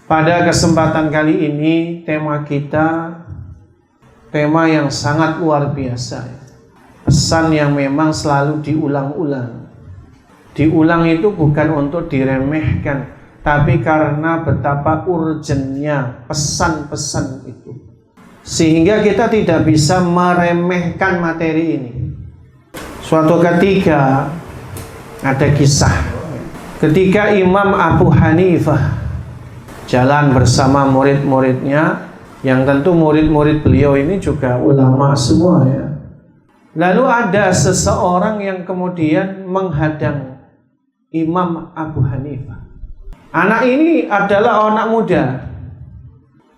Pada kesempatan kali ini tema kita tema yang sangat luar biasa. Pesan yang memang selalu diulang-ulang. Diulang itu bukan untuk diremehkan, tapi karena betapa urgennya pesan-pesan itu. Sehingga kita tidak bisa meremehkan materi ini. Suatu ketika ada kisah. Ketika Imam Abu Hanifah jalan bersama murid-muridnya, yang tentu murid-murid beliau ini juga ulama semua ya. Lalu ada seseorang yang kemudian menghadang Imam Abu Hanifah. Anak ini adalah anak muda.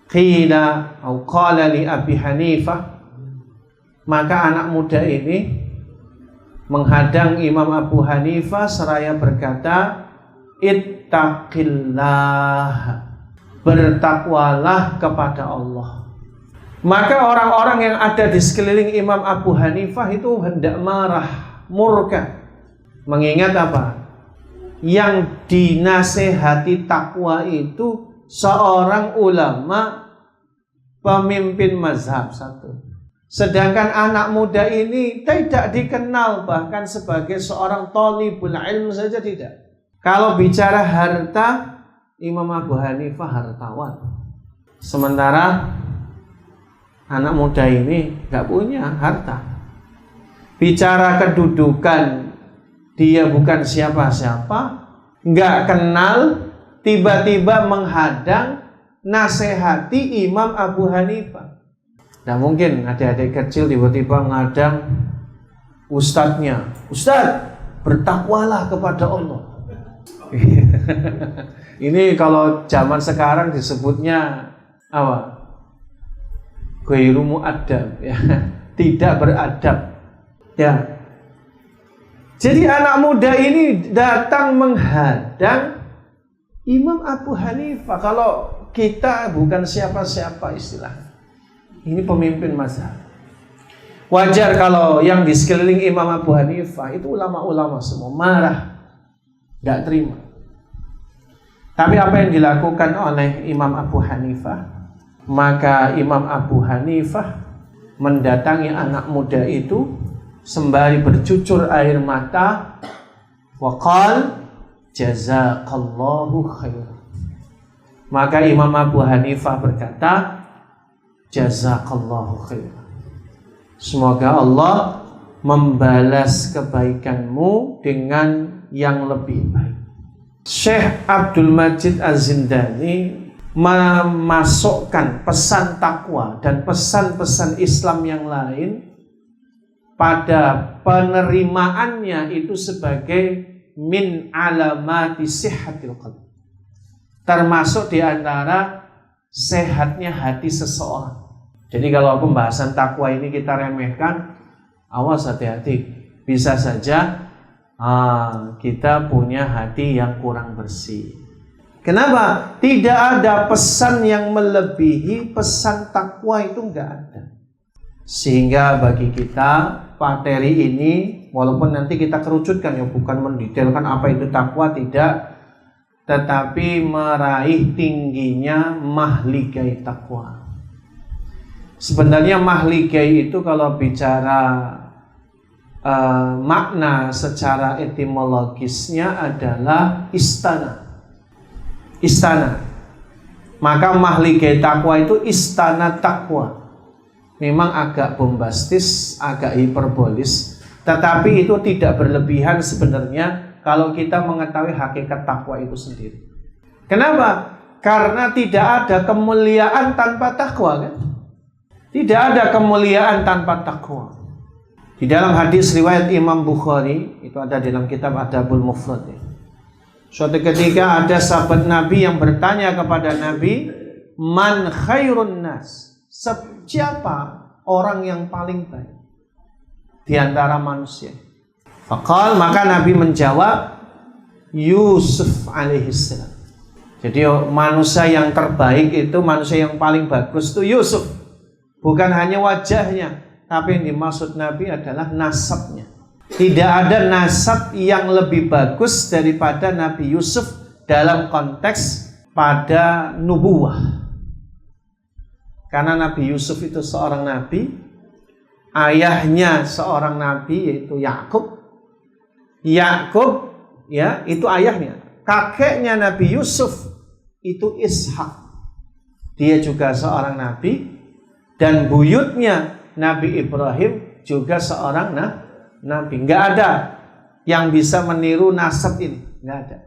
Qila atau qala li Abi Hanifah, maka anak muda ini menghadang Imam Abu Hanifah seraya berkata, ittaqillah, bertakwalah kepada Allah. Maka orang-orang yang ada di sekeliling Imam Abu Hanifah itu hendak marah, murka. Mengingat apa? Yang dinasehati takwa itu seorang ulama, pemimpin mazhab satu. Sedangkan anak muda ini tidak dikenal bahkan sebagai seorang thalibul ilm saja tidak. Kalau bicara harta, Imam Abu Hanifah hartawan. Sementara anak muda ini gak punya harta. Bicara kedudukan, dia bukan siapa-siapa, gak kenal, tiba-tiba menghadang, nasihati Imam Abu Hanifah. Nah mungkin adik-adik kecil tiba-tiba ngadang ustadznya, Ustadz, bertakwalah kepada Allah. Ini kalau zaman sekarang disebutnya apa? Ghairu mu'addab, ya. Tidak beradab. Ya. Jadi anak muda ini datang menghadang Imam Abu Hanifah. Kalau kita bukan siapa-siapa istilahnya. Ini pemimpin mazhab. Wajar kalau yang di sekeliling Imam Abu Hanifah itu ulama-ulama semua marah, gak terima. Tapi apa yang dilakukan oleh Imam Abu Hanifah? Maka Imam Abu Hanifah mendatangi anak muda itu sembari bercucur air mata, waqal jazakallahu khairan. Maka Imam Abu Hanifah berkata, jazakallahu khairan. Semoga Allah membalas kebaikanmu dengan yang lebih baik. Syekh Abdul Majid Az-Zindani memasukkan pesan takwa dan pesan-pesan Islam yang lain pada penerimaannya itu sebagai min alamati sihhatil qalb, termasuk di antara sehatnya hati seseorang. Jadi kalau pembahasan takwa ini kita remehkan, awas hati-hati, bisa saja kita punya hati yang kurang bersih. Kenapa? Tidak ada pesan yang melebihi pesan takwa, itu enggak ada. Sehingga bagi kita materi ini, walaupun nanti kita kerucutkan ya, bukan mendetailkan apa itu takwa, tidak, tetapi meraih tingginya mahligai takwa. Sebenarnya mahligai itu kalau bicara makna secara etimologisnya adalah istana. Istana. Maka mahligai takwa itu istana takwa. Memang agak bombastis, agak hiperbolis, tetapi itu tidak berlebihan sebenarnya kalau kita mengetahui hakikat takwa itu sendiri. Kenapa? Karena tidak ada kemuliaan tanpa takwa, kan? Tidak ada kemuliaan tanpa takwa. Di dalam hadis riwayat Imam Bukhari, itu ada dalam kitab Adabul Mufrad. Suatu ketika ada sahabat Nabi yang bertanya kepada Nabi, man khairun nas? Siapa orang yang paling baik di antara manusia? Faqal, maka Nabi menjawab, Yusuf alaihissalam. Jadi manusia yang terbaik itu, manusia yang paling bagus itu Yusuf. Bukan hanya wajahnya, tapi yang dimaksud Nabi adalah nasabnya. Tidak ada nasab yang lebih bagus daripada Nabi Yusuf dalam konteks pada nubuwah. Karena Nabi Yusuf itu seorang nabi, ayahnya seorang nabi yaitu Yakub. Yakub ya, itu ayahnya. Kakeknya Nabi Yusuf itu Ishak. Dia juga seorang nabi, dan buyutnya Nabi Ibrahim juga seorang nabi. Nggak ada yang bisa meniru nasab ini, nggak ada.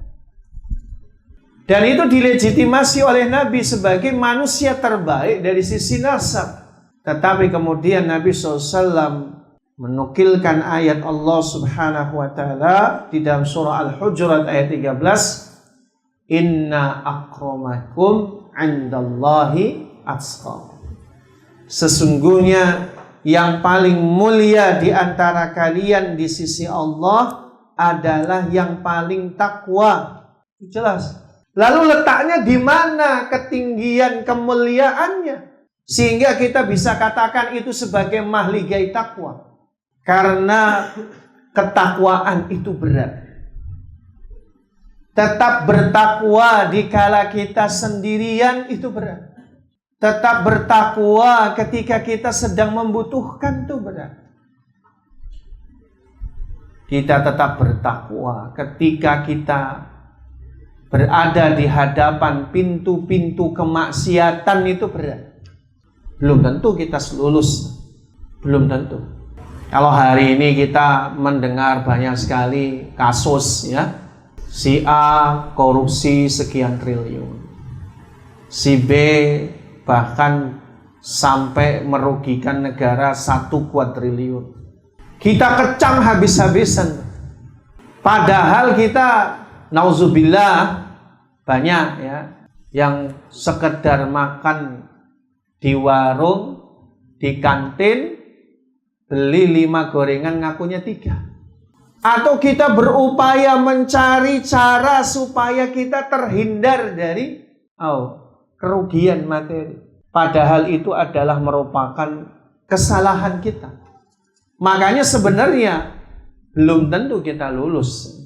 Dan itu dilegitimasi oleh Nabi sebagai manusia terbaik dari sisi nasab. Tetapi kemudian Nabi SAW menukilkan ayat Allah Subhanahu wa ta'ala di dalam surah Al-Hujurat ayat 13, Inna akramakum 'indallahi atqakum. Sesungguhnya yang paling mulia di antara kalian di sisi Allah adalah yang paling takwa. Jelas. Lalu letaknya di mana ketinggian kemuliaannya? Sehingga kita bisa katakan itu sebagai mahligai takwa. Karena ketakwaan itu berat. Tetap bertakwa dikala kita sendirian itu berat. Tetap bertakwa ketika kita sedang membutuhkan itu berat. Kita tetap bertakwa ketika kita berada di hadapan pintu-pintu kemaksiatan itu berat. Belum tentu kita lulus. Belum tentu. Kalau hari ini kita mendengar banyak sekali kasus ya. Si A korupsi sekian triliun. Si B bahkan sampai merugikan negara 1 kuadriliun. Kita kecam habis-habisan. Padahal kita nauzubillah banyak ya yang sekedar makan di warung, di kantin, beli 5 gorengan ngakunya 3. Atau kita berupaya mencari cara supaya kita terhindar dari kerugian materi. Padahal itu adalah merupakan kesalahan kita. Makanya sebenarnya belum tentu kita lulus.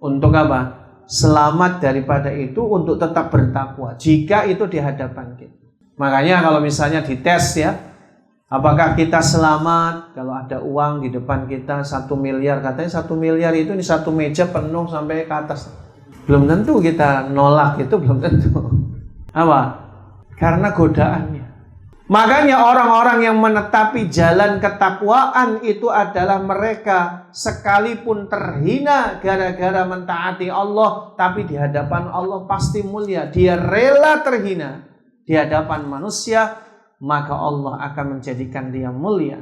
Untuk apa? Selamat daripada itu untuk tetap bertakwa jika itu di hadapan kita. Makanya kalau misalnya dites ya, apakah kita selamat kalau ada uang di depan kita 1 miliar, katanya 1 miliar itu ini 1 meja penuh sampai ke atas. Belum tentu kita nolak, itu belum tentu. Apa? Karena godaannya. Makanya orang-orang yang menetapi jalan ketakwaan itu adalah mereka sekalipun terhina gara-gara mentaati Allah, tapi di hadapan Allah pasti mulia. Dia rela terhina di hadapan manusia, maka Allah akan menjadikan dia mulia.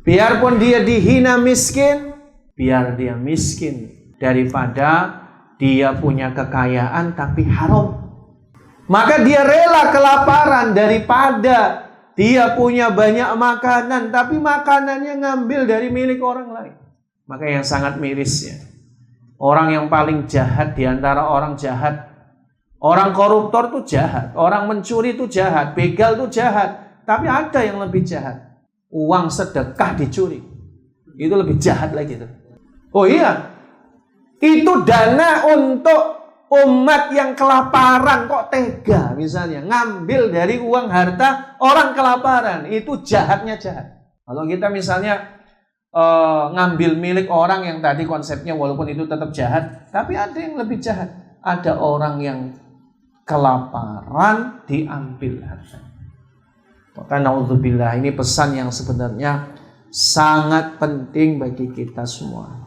Biarpun dia dihina miskin, biar dia miskin daripada dia punya kekayaan tapi haram. Maka dia rela kelaparan daripada dia punya banyak makanan tapi makanannya ngambil dari milik orang lain. Maka yang sangat mirisnya, orang yang paling jahat di antara orang jahat, orang koruptor itu jahat, orang mencuri itu jahat, begal itu jahat. Tapi ada yang lebih jahat, uang sedekah dicuri. Itu lebih jahat lagi tuh. Oh iya, itu dana untuk umat yang kelaparan kok tega misalnya ngambil dari uang harta orang kelaparan, itu jahatnya jahat. Kalau kita misalnya ngambil milik orang yang tadi konsepnya walaupun itu tetap jahat, tapi ada yang lebih jahat. Ada orang yang kelaparan diambil harta. Maka naudzubillah, ini pesan yang sebenarnya sangat penting bagi kita semua.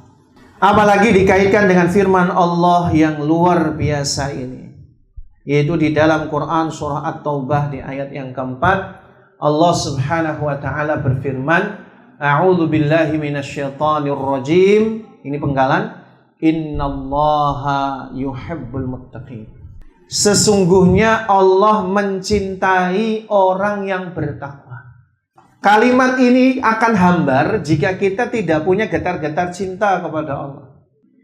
Apalagi dikaitkan dengan firman Allah yang luar biasa ini, yaitu di dalam Quran surah At-Taubah di ayat yang keempat, Allah Subhanahu wa ta'ala berfirman, A'udzu billahi minasyaitonir rajim. Ini penggalan, Innallaha yuhibbul muttaqin. Sesungguhnya Allah mencintai orang yang bertakwa. Kalimat ini akan hambar jika kita tidak punya getar-getar cinta kepada Allah.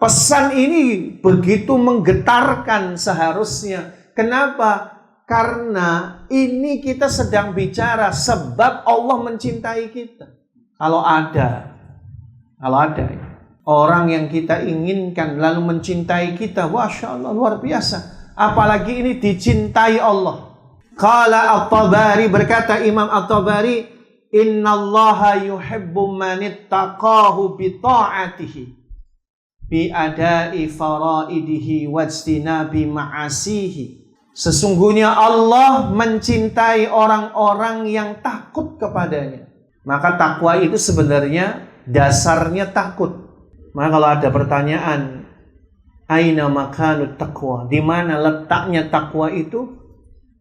Pesan ini begitu menggetarkan seharusnya. Kenapa? Karena ini kita sedang bicara sebab Allah mencintai kita. Kalau ada orang yang kita inginkan lalu mencintai kita, Masya Allah, luar biasa. apalagi ini dicintai Allah. Qala At-Tabari, berkata Imam At-Tabari, innallaha yuhibbu man ittaqahu bi ta'atihi bi adai faraidihi wajtinabi ma'asihi. Sesungguhnya Allah mencintai orang-orang yang takut kepadanya. Maka takwa itu sebenarnya dasarnya takut. Maka kalau ada pertanyaan, aina makanut taqwa, di mana letaknya takwa itu?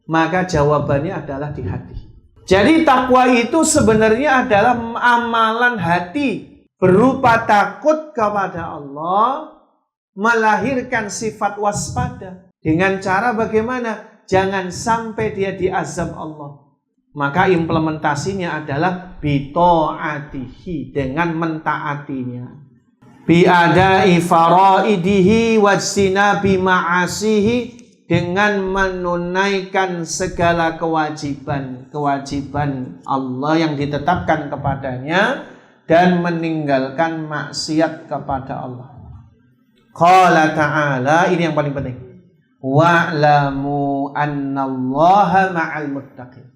Maka jawabannya adalah di hati. Jadi takwa itu sebenarnya adalah amalan hati berupa takut kepada Allah, melahirkan sifat waspada. Dengan cara bagaimana? Jangan sampai dia diazab Allah. Maka implementasinya adalah bita'atihi, dengan mentaatinya. Bi'adai faraidihi wajtinabi ma'asihi, dengan menunaikan segala kewajiban Allah yang ditetapkan kepadanya dan meninggalkan maksiat kepada Allah. Qala ta'ala, ini yang paling penting. Wa'lamu annallaha ma'al muttaqin.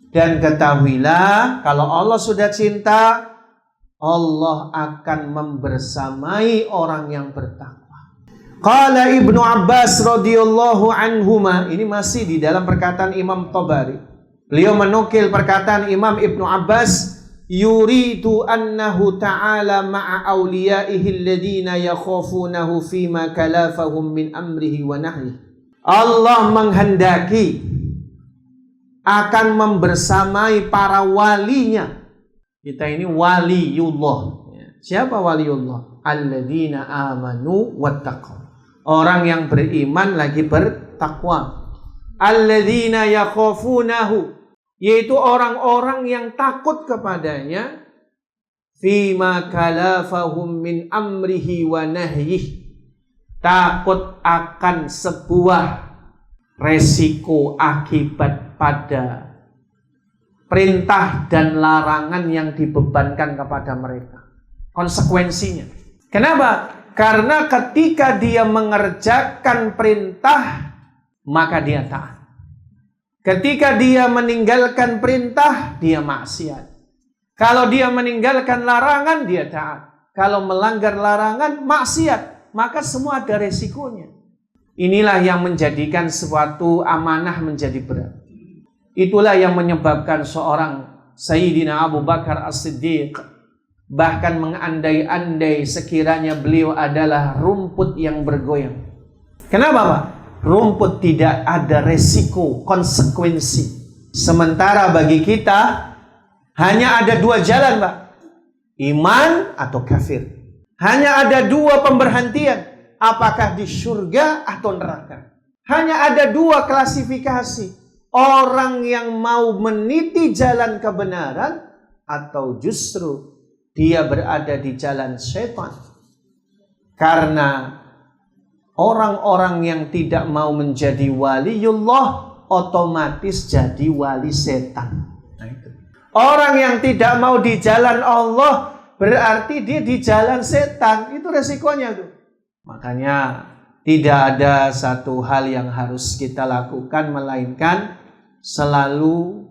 Dan ketahuilah kalau Allah sudah cinta, Allah akan membersamai orang yang bertakwa. Qala Ibnu Abbas radhiyallahu anhuma, ini masih di dalam perkataan Imam Tabari. Beliau menukil perkataan Imam Ibnu Abbas, yuridu annahu ta'ala ma'a awliyaihi alladhina yakhafunahu fima kalafahum min amrihi wa nahyi. Allah menghendaki akan membersamai para walinya. Kita ini waliullah. Siapa waliullah? Alladzina amanu wattaqaw. Orang yang beriman lagi bertakwa. Alladzina yakhafunahu, yaitu orang-orang yang takut kepadanya, fima kalafahum min amrihi wa nahyih, takut akan sebuah resiko akibat pada perintah dan larangan yang dibebankan kepada mereka. Konsekuensinya. Kenapa? Karena ketika dia mengerjakan perintah, maka dia taat. Ketika dia meninggalkan perintah, dia maksiat. Kalau dia meninggalkan larangan, dia taat. Kalau melanggar larangan, maksiat. Maka semua ada resikonya. Inilah yang menjadikan suatu amanah menjadi berat. Itulah yang menyebabkan seorang Sayyidina Abu Bakar As-Siddiq bahkan mengandai-andai sekiranya beliau adalah rumput yang bergoyang. Kenapa, Pak? Rumput tidak ada resiko, konsekuensi. Sementara bagi kita hanya ada dua jalan, Pak. Iman atau kafir. Hanya ada dua pemberhentian. Apakah di surga atau neraka. Hanya ada dua klasifikasi. Orang yang mau meniti jalan kebenaran atau justru dia berada di jalan setan. Karena orang-orang yang tidak mau menjadi waliullah otomatis jadi wali setan. Nah, itu. Orang yang tidak mau di jalan Allah berarti dia di jalan setan. Itu resikonya tuh. Makanya tidak ada satu hal yang harus kita lakukan melainkan selalu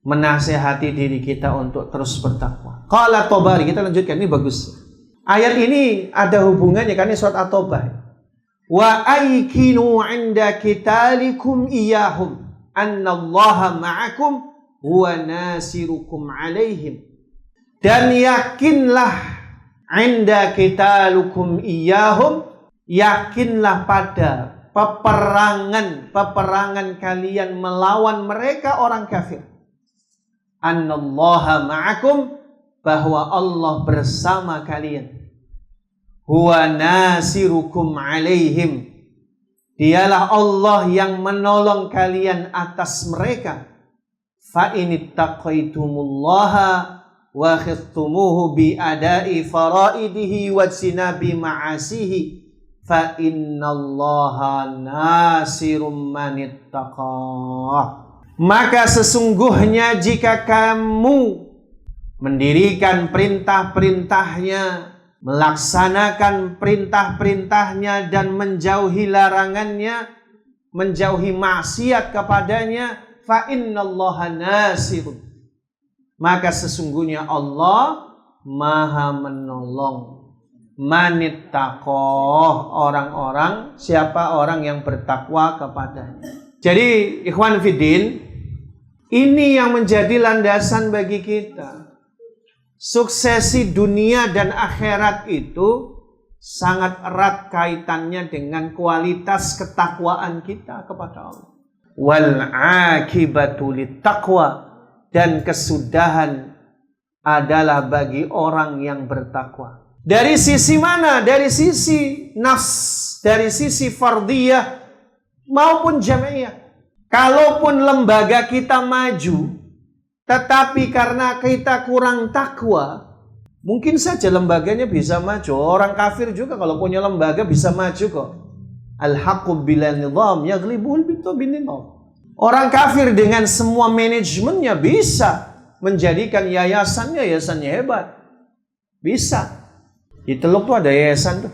menasehati diri kita untuk terus bertakwa. Qala Tabari, kita lanjutkan, ini bagus. Ayat ini ada hubungannya kan, ini surat At-Taubah. Wa aikinu 'inda qitalikum iyyahum annallaha ma'akum huwa nasirukum 'alaihim. Dan yakinlah 'inda qitalukum iyyahum, yakinlah pada peperangan kalian melawan mereka orang kafir. Annallaha ma'akum, bahwa Allah bersama kalian. Huwa nasirukum alaihim, dialah Allah yang menolong kalian atas mereka. Fa inittaqaitumullaha wa khistumuhu bi adai faraidihi wa sinabi ma'asihi fa innallaha nasirum manittaqah. Maka sesungguhnya jika kamu mendirikan perintah-perintahnya, melaksanakan perintah-perintahnya dan menjauhi larangannya, menjauhi maksiat kepadanya, fa innallaha nasirun. Maka sesungguhnya Allah Maha menolong. Manittaqoh, orang-orang, siapa orang yang bertakwa kepadanya. Jadi ikhwan fiddin, ini yang menjadi landasan bagi kita. Suksesi dunia dan akhirat itu sangat erat kaitannya dengan kualitas ketakwaan kita kepada Allah. Wal akibatu littaqwa, dan kesudahan adalah bagi orang yang bertakwa. Dari sisi mana? Dari sisi nafs, dari sisi fardiyah maupun jamaiyah. Kalaupun lembaga kita maju, tetapi karena kita kurang takwa, mungkin saja lembaganya bisa maju. Orang kafir juga kalau punya lembaga bisa maju kok. Al-haqqu bila nizam yaglibul bintu binidam. Orang kafir dengan semua manajemennya bisa menjadikan yayasannya hebat. Bisa. Di Teluk tuh ada yayasan tuh.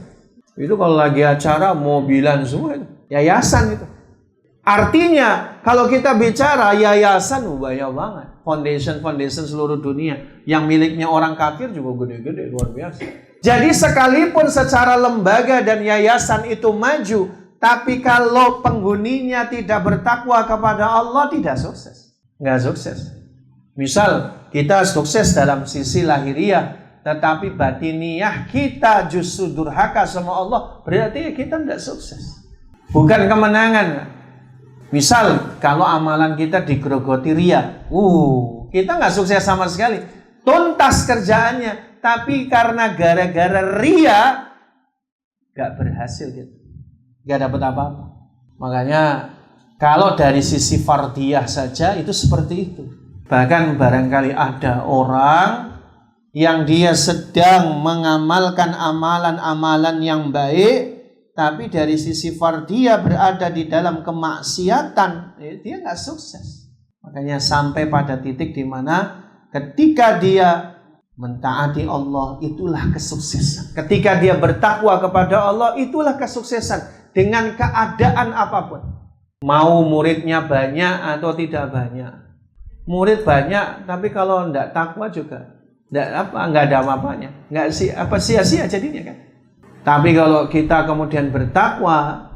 Itu kalau lagi acara mobilan semua itu. Yayasan itu. Artinya kalau kita bicara yayasan banyak banget. Foundation seluruh dunia. Yang miliknya orang kafir juga gede-gede, luar biasa. Jadi sekalipun secara lembaga dan yayasan itu maju, tapi kalau penghuninya tidak bertakwa kepada Allah, tidak sukses. Nggak sukses. Misal kita sukses dalam sisi lahiriah, tetapi batiniyah kita justru durhaka sama Allah, berarti kita tidak sukses. Bukan kemenangan. Misal kalau amalan kita digerogoti ria, kita nggak sukses sama sekali. Tuntas kerjaannya, tapi karena gara-gara ria nggak berhasil gitu. Nggak dapat apa-apa. Makanya kalau dari sisi fardiyah saja itu seperti itu. Bahkan barangkali ada orang yang dia sedang mengamalkan amalan-amalan yang baik, tapi dari sisi fardiyah berada di dalam kemaksiatan, dia nggak sukses. Makanya sampai pada titik di mana ketika dia mentaati Allah, itulah kesuksesan. Ketika dia bertakwa kepada Allah, itulah kesuksesan. Dengan keadaan apapun. Mau muridnya banyak atau tidak banyak. Murid banyak, tapi kalau tidak takwa juga nggak ada apa-apanya. Nggak sia-sia jadinya kan. Tapi kalau kita kemudian bertakwa,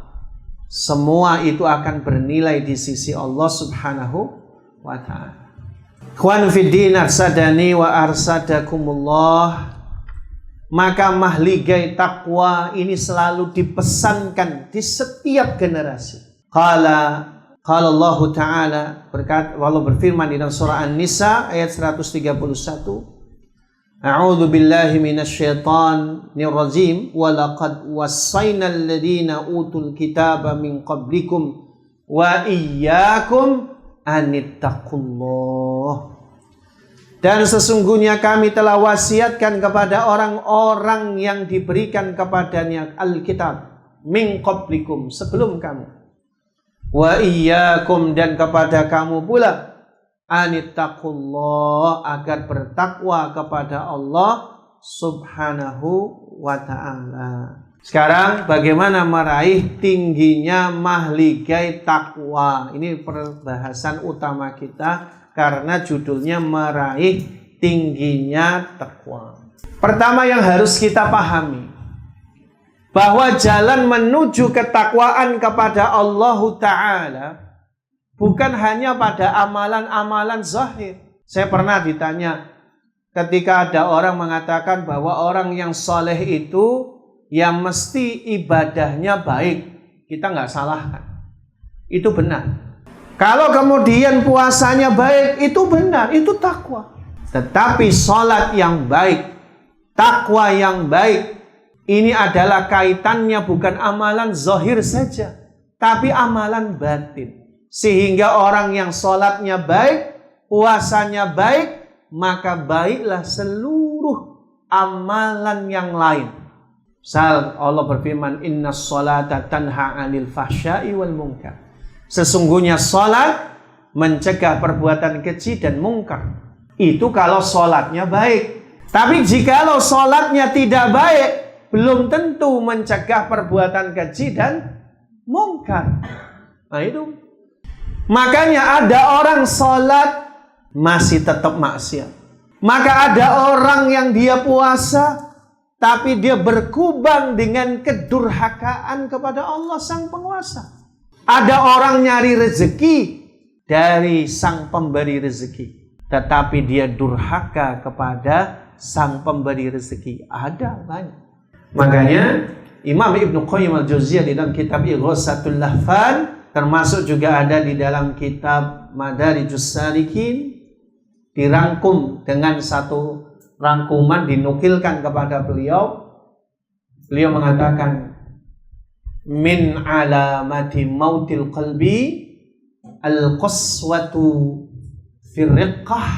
semua itu akan bernilai di sisi Allah Subhanahu wa ta'ala. Ikhwan fiddin arsadani wa arsadakumullah. Maka mahligai takwa ini selalu dipesankan di setiap generasi. Qala Allah Ta'ala Allah berfirman di dalam surah An-Nisa ayat 131. A'udzu billahi minasyaitonir rajim wa laqad wassaynal ladzina utul kitaba min qablikum wa iyyakum anittaqullah. Dan sesungguhnya kami telah wasiatkan kepada orang-orang yang diberikan kepadanya Alkitab min qablikum, sebelum kamu, wa iyyakum, dan kepada kamu pula, anittaqullah, agar bertakwa kepada Allah Subhanahu wa ta'ala. Sekarang bagaimana meraih tingginya mahligai takwa? Ini perbahasan utama kita karena judulnya meraih tingginya takwa. Pertama yang harus kita pahami, bahwa jalan menuju ketakwaan kepada Allah Ta'ala bukan hanya pada amalan-amalan zahir. Saya pernah ditanya ketika ada orang mengatakan bahwa orang yang soleh itu yang mesti ibadahnya baik. Kita nggak salahkan, itu benar. Kalau kemudian puasanya baik, itu benar, itu takwa. Tetapi sholat yang baik, takwa yang baik, ini adalah kaitannya bukan amalan zahir saja, tapi amalan batin. Sehingga orang yang sholatnya baik, puasanya baik, maka baiklah seluruh amalan yang lain. Misal Allah berfirman, inna sholata tanha 'anil fahsya'i wal munkar. Sesungguhnya sholat mencegah perbuatan keji dan mungkar. Itu kalau sholatnya baik. Tapi jikalau sholatnya tidak baik, belum tentu mencegah perbuatan keji dan mungkar. Nah itu. Makanya ada orang sholat masih tetap maksiat. Maka ada orang yang dia puasa tapi dia berkubang dengan kedurhakaan kepada Allah sang penguasa. Ada orang nyari rezeki dari sang pemberi rezeki, tetapi dia durhaka kepada sang pemberi rezeki. Ada banyak. Makanya Imam Ibnu Qayyim al-Jauziyah di dalam kitab Ighatsatul Lahfan, termasuk juga ada di dalam kitab Madarijus Salikin, dirangkum dengan satu rangkuman dinukilkan kepada beliau. Beliau mengatakan, min alamati mautil qalbi al-qaswatu firriqah.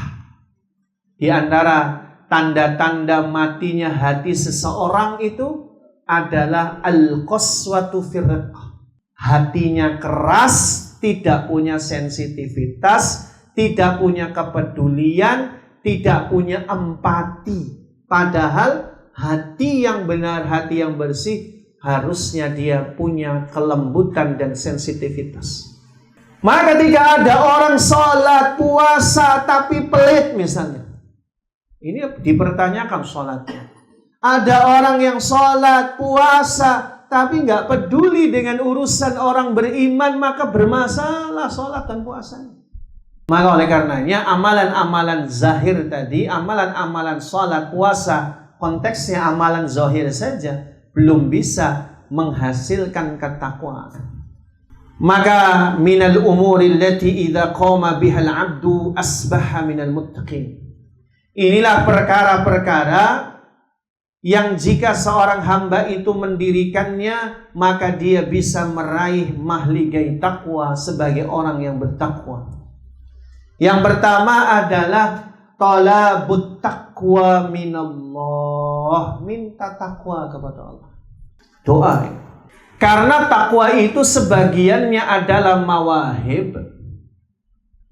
Di antara tanda-tanda matinya hati seseorang itu adalah al-qaswatu firriqah. Hatinya keras, tidak punya sensitivitas, tidak punya kepedulian, tidak punya empati. Padahal hati yang benar, hati yang bersih, harusnya dia punya kelembutan dan sensitivitas. Maka ketika ada orang sholat, puasa, tapi pelit misalnya, ini dipertanyakan sholatnya. Ada orang yang sholat, puasa, tapi nggak peduli dengan urusan orang beriman, maka bermasalah sholat dan puasanya. Maka oleh karenanya amalan-amalan zahir tadi, amalan-amalan sholat, puasa, konteksnya amalan zahir saja, belum bisa menghasilkan ketakwaan. Maka minal umuri allati idza qama bihal abdu asbaha minal muttaqin. Inilah perkara-perkara yang jika seorang hamba itu mendirikannya, maka dia bisa meraih mahligai takwa sebagai orang yang bertakwa. Yang pertama adalah talabut taqwa minallah, minta takwa kepada Allah. Doa. Karena takwa itu sebagiannya adalah mawahib,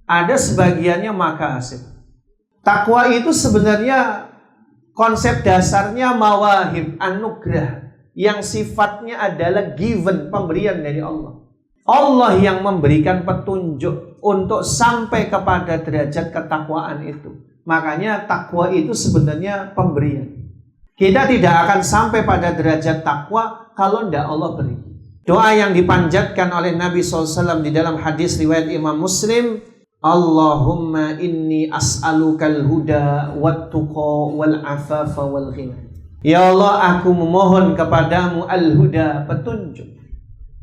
ada sebagiannya makasib. Takwa itu sebenarnya konsep dasarnya mawahib, anugerah, yang sifatnya adalah given, pemberian dari Allah. Allah yang memberikan petunjuk untuk sampai kepada derajat ketakwaan itu. Makanya takwa itu sebenarnya pemberian. Kita tidak akan sampai pada derajat takwa kalau tidak Allah beri. Doa yang dipanjatkan oleh Nabi SAW di dalam hadis riwayat Imam Muslim, Allahumma inni as'alukal huda wat-tuqa wal-afafa wal-ghina. Ya Allah, aku memohon kepadamu al-huda, petunjuk,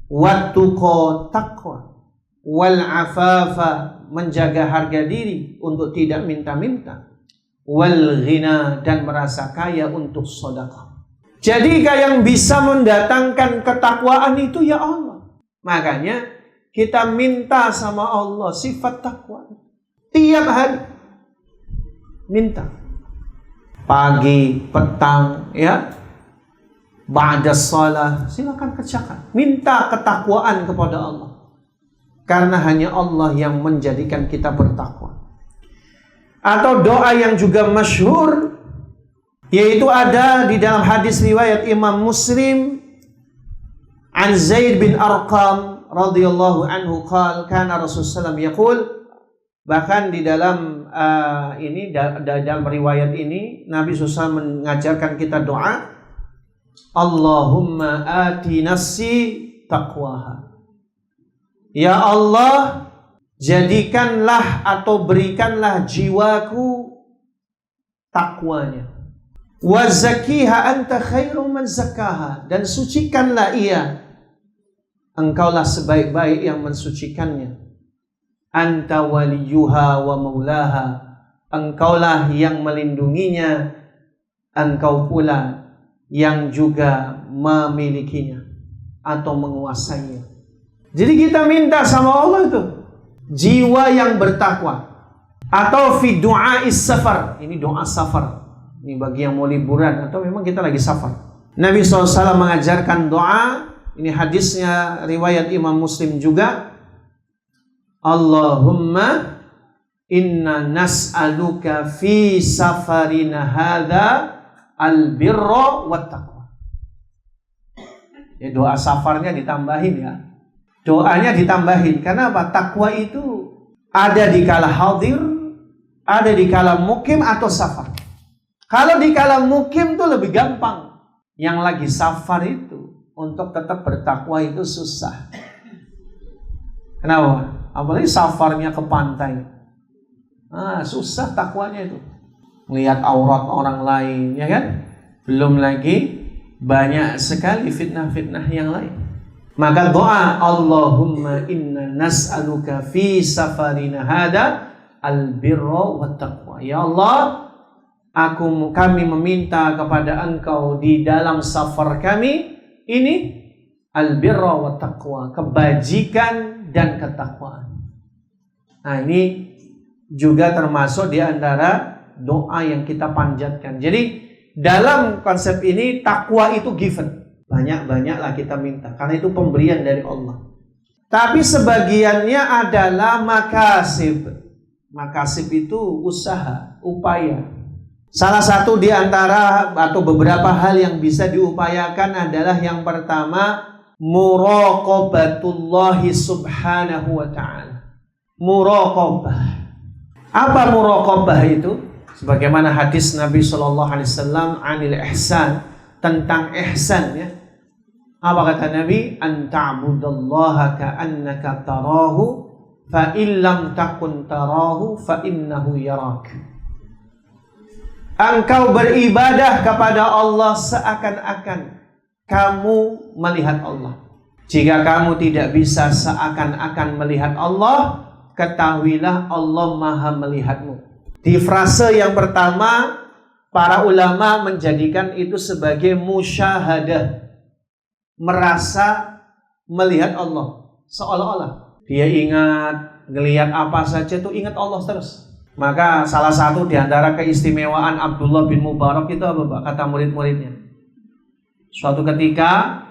wat-tuqa, taqwa, wal-afafa, menjaga harga diri untuk tidak minta-minta, wal-ghina, dan merasa kaya untuk sedekah. Jadi yang bisa mendatangkan ketakwaan itu ya Allah. Makanya kita minta sama Allah sifat takwa. Tiap hari minta. Pagi, petang, ya. Ba'da shalah, silakan kerjakan. Minta ketakwaan kepada Allah. Karena hanya Allah yang menjadikan kita bertakwa. Atau doa yang juga masyhur, yaitu ada di dalam hadis riwayat Imam Muslim, an Zaid bin Arqam radhiyallahu anhu qala kana Rasulullah yaqul, bahkan di dalam dalam riwayat ini Nabi SAW mengajarkan kita doa, Allahumma ati nafsi taqwaha. Ya Allah, jadikanlah atau berikanlah jiwaku takwanya. Wa zakiha anta khairu man zakaha, dan sucikanlah ia, engkaulah sebaik-baik yang mensucikannya. Anta waliyuha wa maulaha, engkaulah yang melindunginya, engkau pula yang juga memilikinya atau menguasainya. Jadi kita minta sama Allah itu jiwa yang bertakwa. Atau fi du'ais safar, ini doa safar, ini bagi yang mau liburan atau memang kita lagi safar. Nabi SAW mengajarkan doa, ini hadisnya riwayat Imam Muslim juga. Allahumma inna nas'aluka fi safarina hadha albirra wat taqwa. Ya, doa safarnya ditambahin ya. Doanya ditambahin. Karena apa? Takwa itu ada di kala hadir, ada di kala mukim atau safar. Kalau di kala mukim itu lebih gampang. Yang lagi safar itu untuk tetap bertakwa itu susah. Kenapa? Apalagi safarnya ke pantai. Susah takwanya itu. Melihat aurat orang lain, ya kan? Belum lagi banyak sekali fitnah-fitnah yang lain. Maka doa, Allahumma inna nas'aluka fi safarina hada albirra wa taqwa. Ya Allah, kami meminta kepada Engkau di dalam safar kami ini albirra wa taqwa, kebajikan dan ketakwaan. Nah, ini juga termasuk di antara doa yang kita panjatkan. Jadi dalam konsep ini takwa itu given. Banyak-banyaklah kita minta, karena itu pemberian dari Allah. Tapi sebagiannya adalah makasib. Makasib itu usaha, upaya. Salah satu di antara atau beberapa hal yang bisa diupayakan adalah yang pertama, muraqabatullahi subhanahu wa ta'ala. Muraqabah. Apa muraqabah itu? Sebagaimana hadis Nabi SAW anil ihsan, tentang ihsan, ya. Apa kata Nabi? An ta'budallaha ka'annaka tarahu fa illam takun tarahu fa innahu yarak. Engkau beribadah kepada Allah seakan-akan kamu melihat Allah. Jika kamu tidak bisa seakan-akan melihat Allah, ketahuilah Allah Maha melihatmu. Di frase yang pertama, para ulama menjadikan itu sebagai musyahadah, merasa melihat Allah, seolah-olah dia ingat, ngelihat apa saja tuh ingat Allah terus. Maka salah satu di antara keistimewaan Abdullah bin Mubarak itu apa, Pak? Kata murid-muridnya. Suatu ketika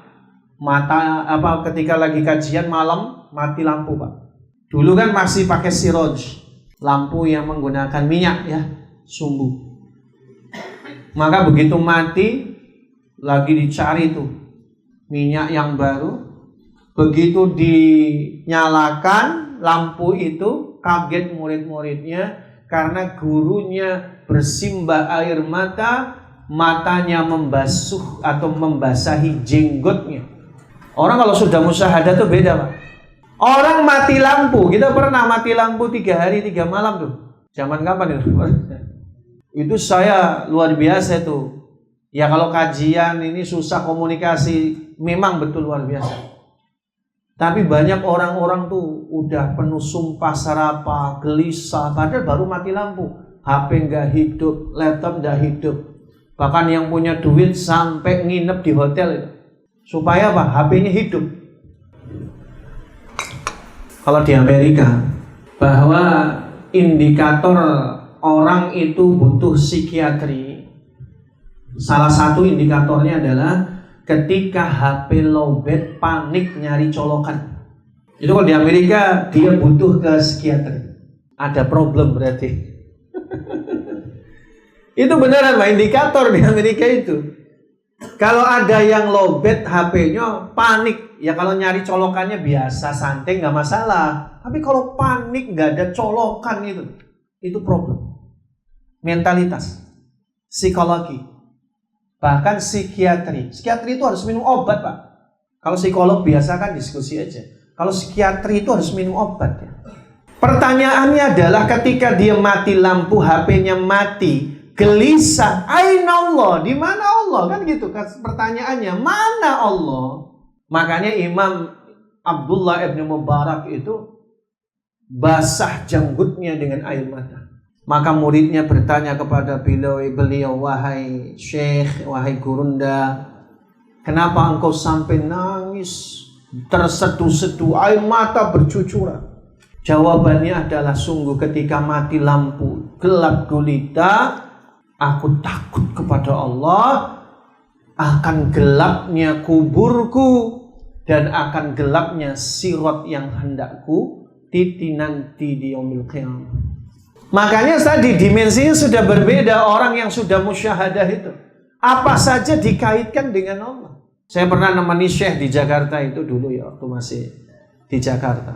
ketika lagi kajian malam mati lampu, Pak. Dulu kan masih pakai siroj, lampu yang menggunakan minyak, ya, sumbu. Maka begitu mati, lagi dicari tuh minyak yang baru. Begitu dinyalakan lampu itu, kaget murid-muridnya karena gurunya bersimbah air mata, matanya membasuh atau membasahi jenggotnya. Orang kalau sudah musyahadah tuh beda, Pak. Orang mati lampu, kita pernah mati lampu 3 hari 3 malam tuh. Zaman kapan itu? Itu saya luar biasa tuh. Ya kalau kajian ini susah komunikasi, memang betul luar biasa. Tapi banyak orang-orang tuh udah penuh sumpah serapah, gelisah, padahal baru mati lampu. HP nggak hidup, laptop nggak hidup. Bahkan yang punya duit sampai nginep di hotel itu. Supaya apa? HP-nya hidup. Kalau di Amerika, bahwa indikator orang itu butuh psikiatri, salah satu indikatornya adalah ketika HP lowbat, panik, nyari colokan. Itu kalau di Amerika dia butuh ke psikiatri. Ada problem berarti. Itu beneran, Pak, indikator di Amerika itu. Kalau ada yang lowbat HP-nya, panik. Ya kalau nyari colokannya biasa, santai, nggak masalah. Tapi kalau panik, nggak ada colokan itu problem. Mentalitas, psikologi, bahkan psikiatri. Psikiatri itu harus minum obat, Pak. Kalau psikolog biasa kan diskusi aja. Kalau psikiatri itu harus minum obat, ya. Pertanyaannya adalah ketika dia mati lampu, HP-nya mati, gelisah, aina Allah, di mana Allah? Kan gitu kan pertanyaannya, mana Allah? Makanya Imam Abdullah ibn Mubarak itu basah janggutnya dengan air mata. Maka muridnya bertanya kepada beliau, wahai Syekh, wahai Gurunda, kenapa engkau sampai nangis, terseduh-seduh, air mata bercucuran? Jawabannya adalah, sungguh ketika mati lampu, gelap gulita, aku takut kepada Allah, akan gelapnya kuburku, dan akan gelapnya sirat yang hendakku titi nanti di yaumil qiyamah. Makanya tadi dimensinya sudah berbeda. Orang yang sudah musyahadah itu apa saja dikaitkan dengan Allah. Saya pernah nemani Syekh di Jakarta itu dulu, ya, waktu masih di Jakarta.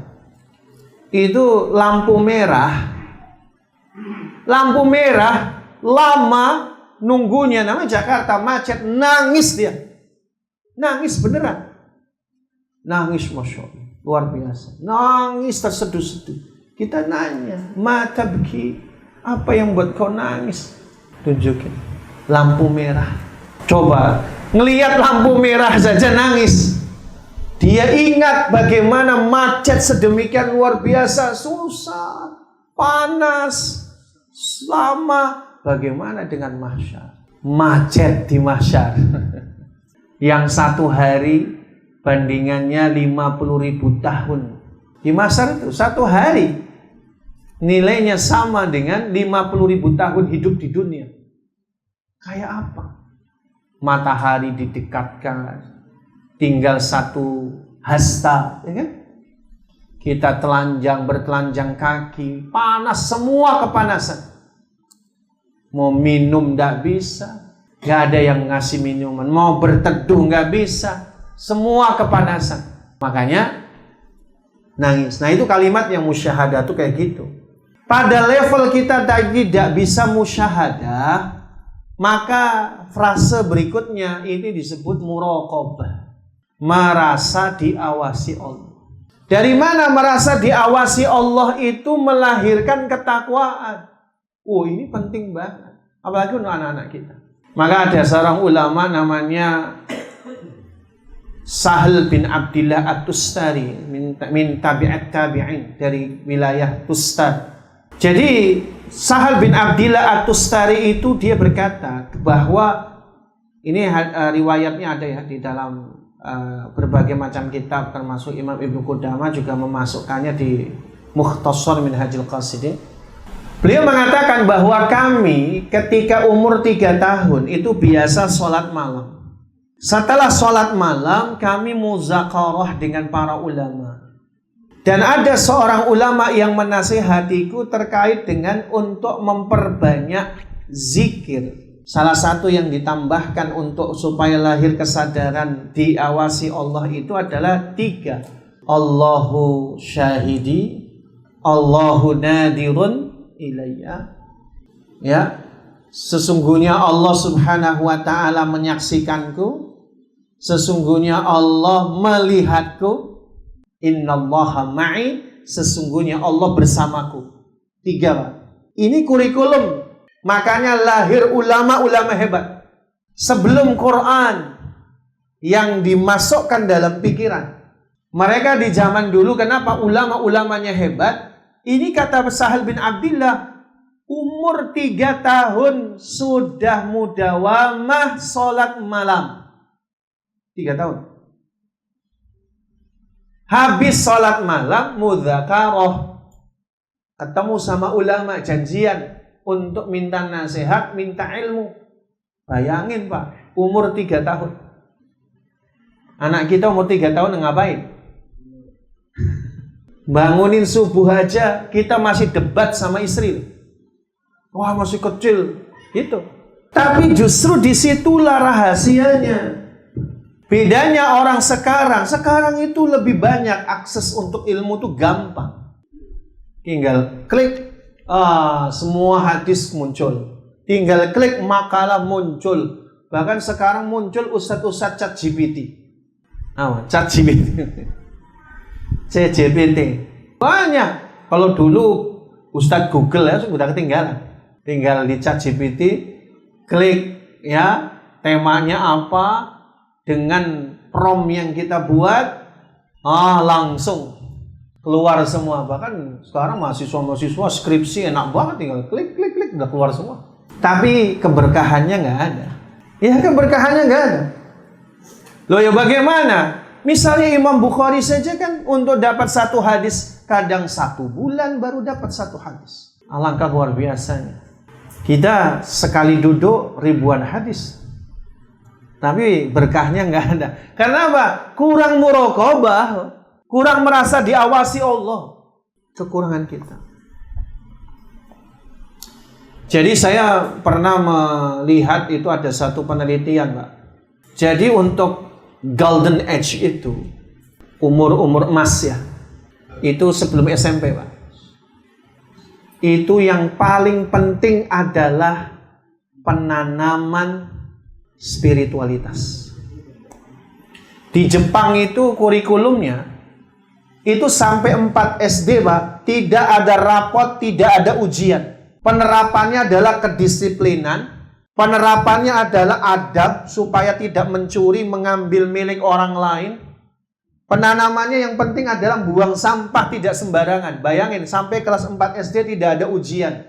Itu lampu merah lama nunggunya, namanya Jakarta macet, nangis dia. Nangis beneran. Nangis Masya Allah, luar biasa. Nangis terseduh-seduh. Kita nanya, mata beki, apa yang buat kau nangis? Tunjukin. Lampu merah. Coba, ngelihat lampu merah saja nangis. Dia ingat bagaimana macet sedemikian luar biasa, susah, panas, lama. Bagaimana dengan mahsyar? Macet di mahsyar. Yang satu hari bandingannya 50.000 tahun. Di mahsyar itu satu hari nilainya sama dengan 50.000 tahun hidup di dunia. Kayak apa? Matahari didekatkan, tinggal satu hasta, ya kan? Kita bertelanjang kaki, panas, semua kepanasan. Mau minum nggak bisa, nggak ada yang ngasih minuman. Mau berteduh nggak bisa, semua kepanasan. Makanya nangis. Nah itu kalimat yang musyahadah tuh kayak gitu. Pada level kita tidak bisa musyahadah, maka frase berikutnya ini disebut muraqabah. Merasa diawasi Allah. Dari mana merasa diawasi Allah itu melahirkan ketakwaan. Oh ini penting banget. Apalagi untuk anak-anak kita. Maka ada seorang ulama namanya Sahal bin Abdillah At-Tustari min tabi'at tabi'in, dari wilayah Tustar. Jadi Sahal bin Abdillah At-Tustari itu dia berkata bahwa ini riwayatnya ada ya di dalam berbagai macam kitab, termasuk Imam Ibnu Qudamah juga memasukkannya di Mukhtasar Minhajul Qasidin. Beliau mengatakan bahwa kami ketika umur 3 tahun itu biasa sholat malam. Setelah sholat malam kami muzakarah dengan para ulama. Dan ada seorang ulama yang menasihatiku terkait dengan untuk memperbanyak zikir. Salah satu yang ditambahkan untuk supaya lahir kesadaran diawasi Allah itu adalah 3. Allahu syahidi, Allahu nadirun ilayya. Ya, sesungguhnya Allah Subhanahu wa taala menyaksikanku, sesungguhnya Allah melihatku, innallaha ma'i, sesungguhnya Allah bersamaku. 3, Pak. Ini kurikulum. Makanya lahir ulama-ulama hebat. Sebelum Quran yang dimasukkan dalam pikiran. Mereka di zaman dulu kenapa ulama-ulamanya hebat? Ini kata Sahal bin Abdillah, umur 3 tahun sudah mudawamah sholat malam. 3 tahun. Habis sholat malam, mudzakarah. Ketemu sama ulama, janjian untuk minta nasihat, minta ilmu. Bayangin Pak, umur 3 tahun. Anak kita umur 3 tahun ngapain? Bangunin subuh aja kita masih debat sama istri. Wah masih kecil gitu. Tapi justru disitulah rahasianya. Bedanya orang sekarang itu lebih banyak akses untuk ilmu tuh gampang. Tinggal klik, semua hadis muncul. Tinggal klik makalah muncul. Bahkan sekarang muncul ustadz-ustadz ChatGPT. ChatGPT. Banyak. Kalau dulu ustadz Google ya sudah ketinggalan. Tinggal di ChatGPT, klik ya temanya apa, dengan prompt yang kita buat, langsung keluar semua. Bahkan sekarang mahasiswa skripsi enak banget, tinggal klik udah keluar semua. Tapi keberkahannya nggak ada. Ya keberkahannya nggak ada. Loh ya bagaimana? Misalnya Imam Bukhari saja kan untuk dapat 1 hadis kadang 1 bulan baru dapat 1 hadis. Alangkah luar biasanya. Kita sekali duduk ribuan hadis. Tapi berkahnya nggak ada. Karena apa? Kurang muraqabah, kurang merasa diawasi Allah. Kekurangan kita. Jadi saya pernah melihat itu ada satu penelitian, Pak. Jadi untuk Golden Age itu umur emas ya. Itu sebelum SMP, Pak. Itu yang paling penting adalah penanaman spiritualitas. Di Jepang itu kurikulumnya itu sampai 4 SD, Pak. Tidak ada rapot, tidak ada ujian. Penerapannya adalah kedisiplinan. Penerapannya adalah adab supaya tidak mencuri, mengambil milik orang lain. Penanamannya yang penting adalah buang sampah tidak sembarangan. Bayangin, sampai kelas 4 SD tidak ada ujian.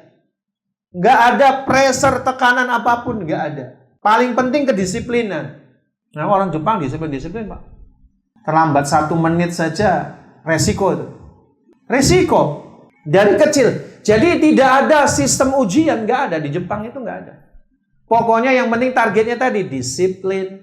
Nggak ada pressure, tekanan apapun, nggak ada. Paling penting kedisiplinan. Nah, orang Jepang disiplin, Pak. Terlambat 1 menit saja, resiko itu. Resiko. Dari kecil. Jadi tidak ada sistem ujian, nggak ada. Di Jepang itu nggak ada. Pokoknya yang penting targetnya tadi, disiplin.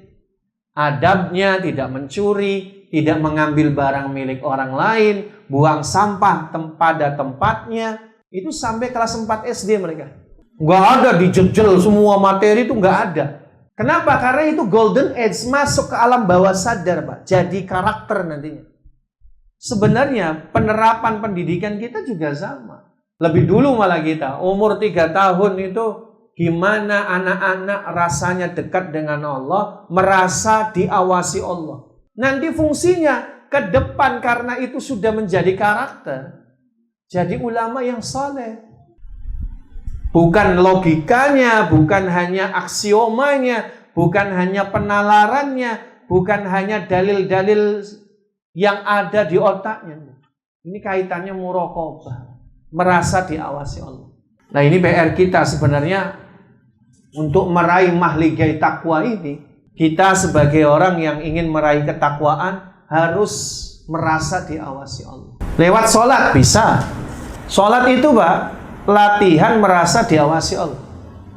Adabnya, tidak mencuri. Tidak mengambil barang milik orang lain, buang sampah pada tempatnya. Itu sampai kelas 4 SD mereka. Nggak ada dijejel semua materi, itu nggak ada. Kenapa? Karena itu golden age, masuk ke alam bawah sadar, Pak. Jadi karakter nantinya. Sebenarnya penerapan pendidikan kita juga sama. Lebih dulu malah kita, umur 3 tahun itu gimana anak-anak rasanya dekat dengan Allah, merasa diawasi Allah. Nanti fungsinya ke depan karena itu sudah menjadi karakter. Jadi ulama yang saleh. Bukan logikanya, bukan hanya aksiomanya, bukan hanya penalarannya, bukan hanya dalil-dalil yang ada di otaknya. Ini kaitannya muraqabah, merasa diawasi Allah. Nah, ini PR kita sebenarnya untuk meraih mahligai takwa ini. Kita sebagai orang yang ingin meraih ketakwaan harus merasa diawasi Allah. Lewat sholat bisa. Sholat itu, Pak, latihan merasa diawasi Allah.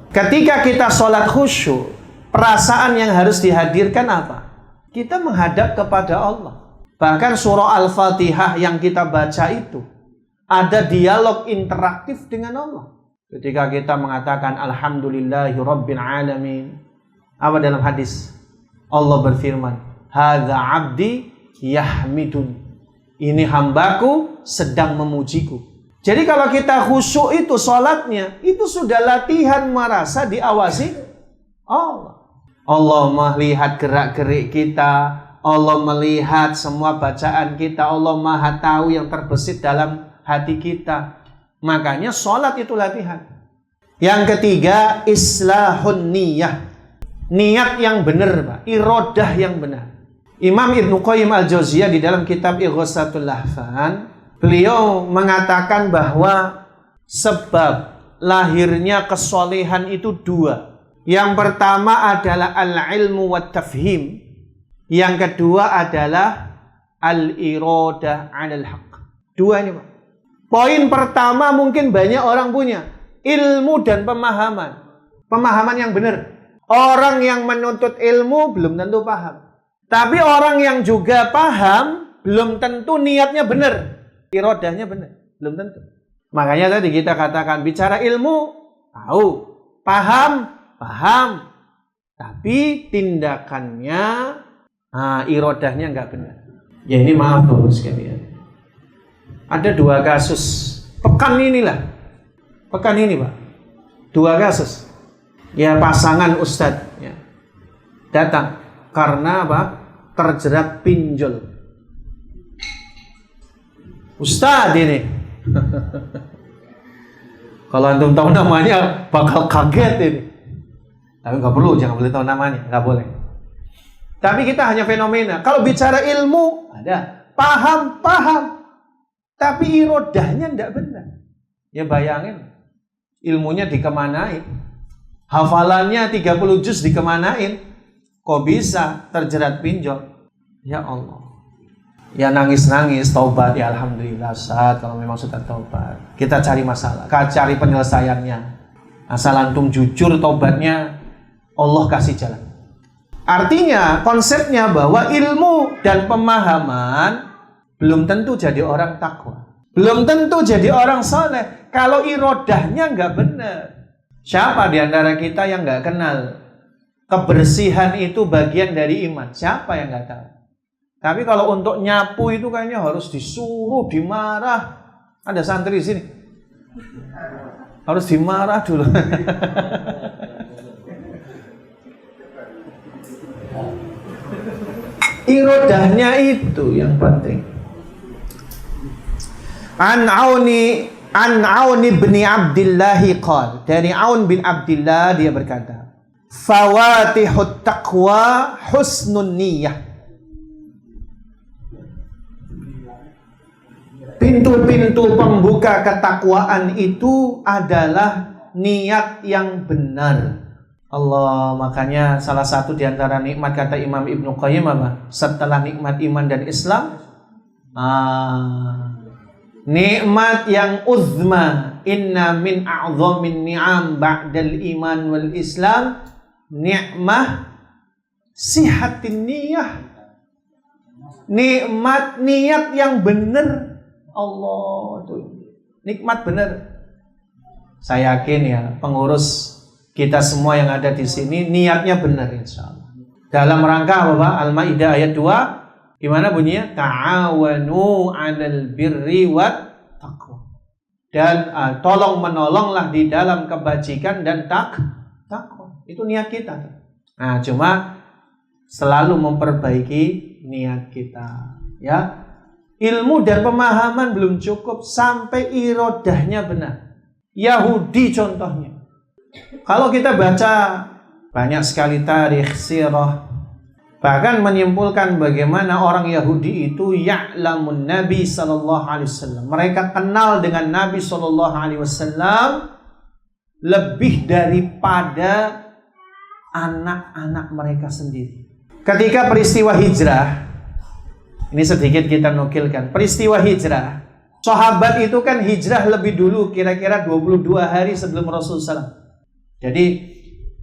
Ketika kita sholat khusyuk, perasaan yang harus dihadirkan apa? Kita menghadap kepada Allah. Bahkan surah Al-Fatihah yang kita baca itu ada dialog interaktif dengan Allah. Ketika kita mengatakan Alhamdulillahi Rabbil Alamin, apa dalam hadis? Allah berfirman, hadza abdi yahmidun. Ini hambaku sedang memujiku. Jadi kalau kita khusyuk itu sholatnya, itu sudah latihan merasa diawasi Allah. Allah melihat gerak-gerik kita, Allah melihat semua bacaan kita, Allah maha tahu yang terbesit dalam hati kita. Makanya sholat itu latihan. Yang ketiga, islahun niyah. Niat yang benar, Pak. Irodah yang benar. Imam Ibnu Qayyim Al-Jauziyah di dalam kitab Ighatsatul Lahfan, beliau mengatakan bahwa sebab lahirnya kesolehan itu 2. Yang pertama adalah al-ilmu wa tafhim. Yang kedua adalah al-iradah 'alal haqq. 2 ini, Pak. Poin pertama mungkin banyak orang punya. Ilmu dan pemahaman. Pemahaman yang benar. Orang yang menuntut ilmu belum tentu paham. Tapi orang yang juga paham belum tentu niatnya benar. Irodahnya benar. Belum tentu. Makanya tadi kita katakan bicara ilmu, tahu. Paham, paham. Tapi tindakannya, irodahnya nggak benar. Ya ini maaf Bapak sekalian. Ada 2 kasus. Pekan ini, Pak. 2 kasus. Ya pasangan ustadz ya, datang karena apa? Terjerat pinjol. Ustadz ini. Kalau antum tahu namanya bakal kaget ini. Tapi nggak perlu, jangan boleh tahu namanya, nggak boleh. Tapi kita hanya fenomena. Kalau bicara ilmu ada, paham. Tapi irodahnya nggak benar. Ya bayangin, ilmunya dikemanain. Hafalannya 30 juz dikemanain. Kok bisa terjerat pinjol? Ya Allah. Ya nangis-nangis, taubat ya alhamdulillah Ustaz, kalau memang sudah taubat. Kita cari masalah, cari penyelesaiannya. Asal antum jujur taubatnya, Allah kasih jalan. Artinya konsepnya bahwa ilmu dan pemahaman belum tentu jadi orang takwa. Belum tentu jadi orang soleh kalau irodahnya nggak benar. Siapa di antara kita yang nggak kenal kebersihan itu bagian dari iman? Siapa yang nggak tahu? Tapi kalau untuk nyapu itu kayaknya harus disuruh, dimarah. Ada santri di sini. Harus dimarah dulu. Irodahnya itu yang penting. An Aun bin Abdillah qala, dari Aun bin Abdillah dia berkata, fawatihut taqwa husnun niyyah. Pintu-pintu pembuka ketakwaan itu adalah niat yang benar. Allah, makanya salah satu di antara nikmat kata Imam Ibnu Qayyim apa? Setelah nikmat iman dan Islam, nikmat yang uzma, inna min a'zamin ni'am ba'dal iman wal Islam, ni'mah sihatin niyah. Nikmat niat yang benar. Allah tuh nikmat benar. Saya yakin ya pengurus kita semua yang ada di sini niatnya benar insyaallah. Dalam rangka apa Pak? Al-Maidah ayat 2 gimana bunyinya? Ta'awanu 'alal birri wat taqwa. Dan tolong menolonglah di dalam kebajikan dan takwa. Itu niat kita. Nah, cuma selalu memperbaiki niat kita, ya. Ilmu dan pemahaman belum cukup sampai irodahnya benar. Yahudi contohnya. Kalau kita baca banyak sekali tarikh, sirah, bahkan menyimpulkan bagaimana orang Yahudi itu ya'lamun Nabi sallallahu alaihi wasallam. Mereka kenal dengan Nabi sallallahu alaihi wasallam lebih daripada anak-anak mereka sendiri. Ketika peristiwa hijrah, ini sedikit kita nukilkan. Peristiwa hijrah, sahabat itu kan hijrah lebih dulu, kira-kira 22 hari sebelum Rasulullah SAW. Jadi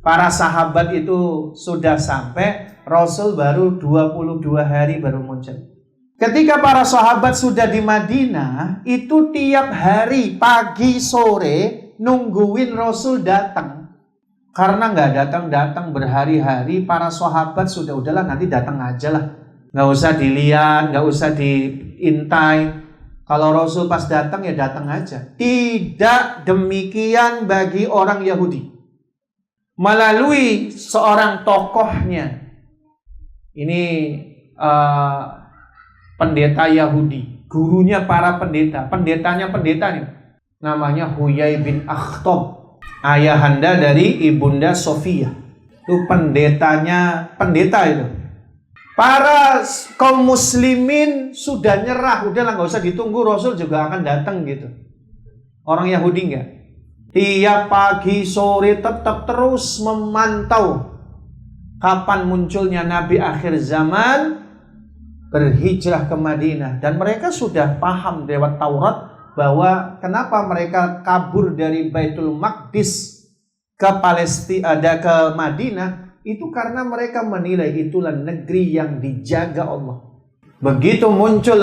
para sahabat itu sudah sampai, Rasul baru 22 hari baru muncul. Ketika para sahabat sudah di Madinah, itu tiap hari pagi sore nungguin Rasul datang. Karena nggak datang-datang berhari-hari, para sahabat sudah udahlah nanti datang aja lah. Nggak usah dilihat, nggak usah diintai. Kalau Rasul pas datang ya datang aja. Tidak demikian bagi orang Yahudi. Melalui seorang tokohnya. Ini pendeta Yahudi, gurunya para pendeta. Pendetanya pendeta nih. Namanya Huyai bin Akhtab. Ayahanda dari Ibunda Sofia. Itu pendetanya pendeta itu. Para kaum muslimin sudah nyerah, udahlah nggak usah ditunggu, Rasul juga akan datang gitu. Orang Yahudi enggak. Tiap pagi sore tetap terus memantau kapan munculnya Nabi akhir zaman berhijrah ke Madinah. Dan mereka sudah paham lewat Taurat bahwa kenapa mereka kabur dari Baitul Maqdis ke Palestina, ke Madinah. Itu karena mereka menilai itulah negeri yang dijaga Allah. Begitu muncul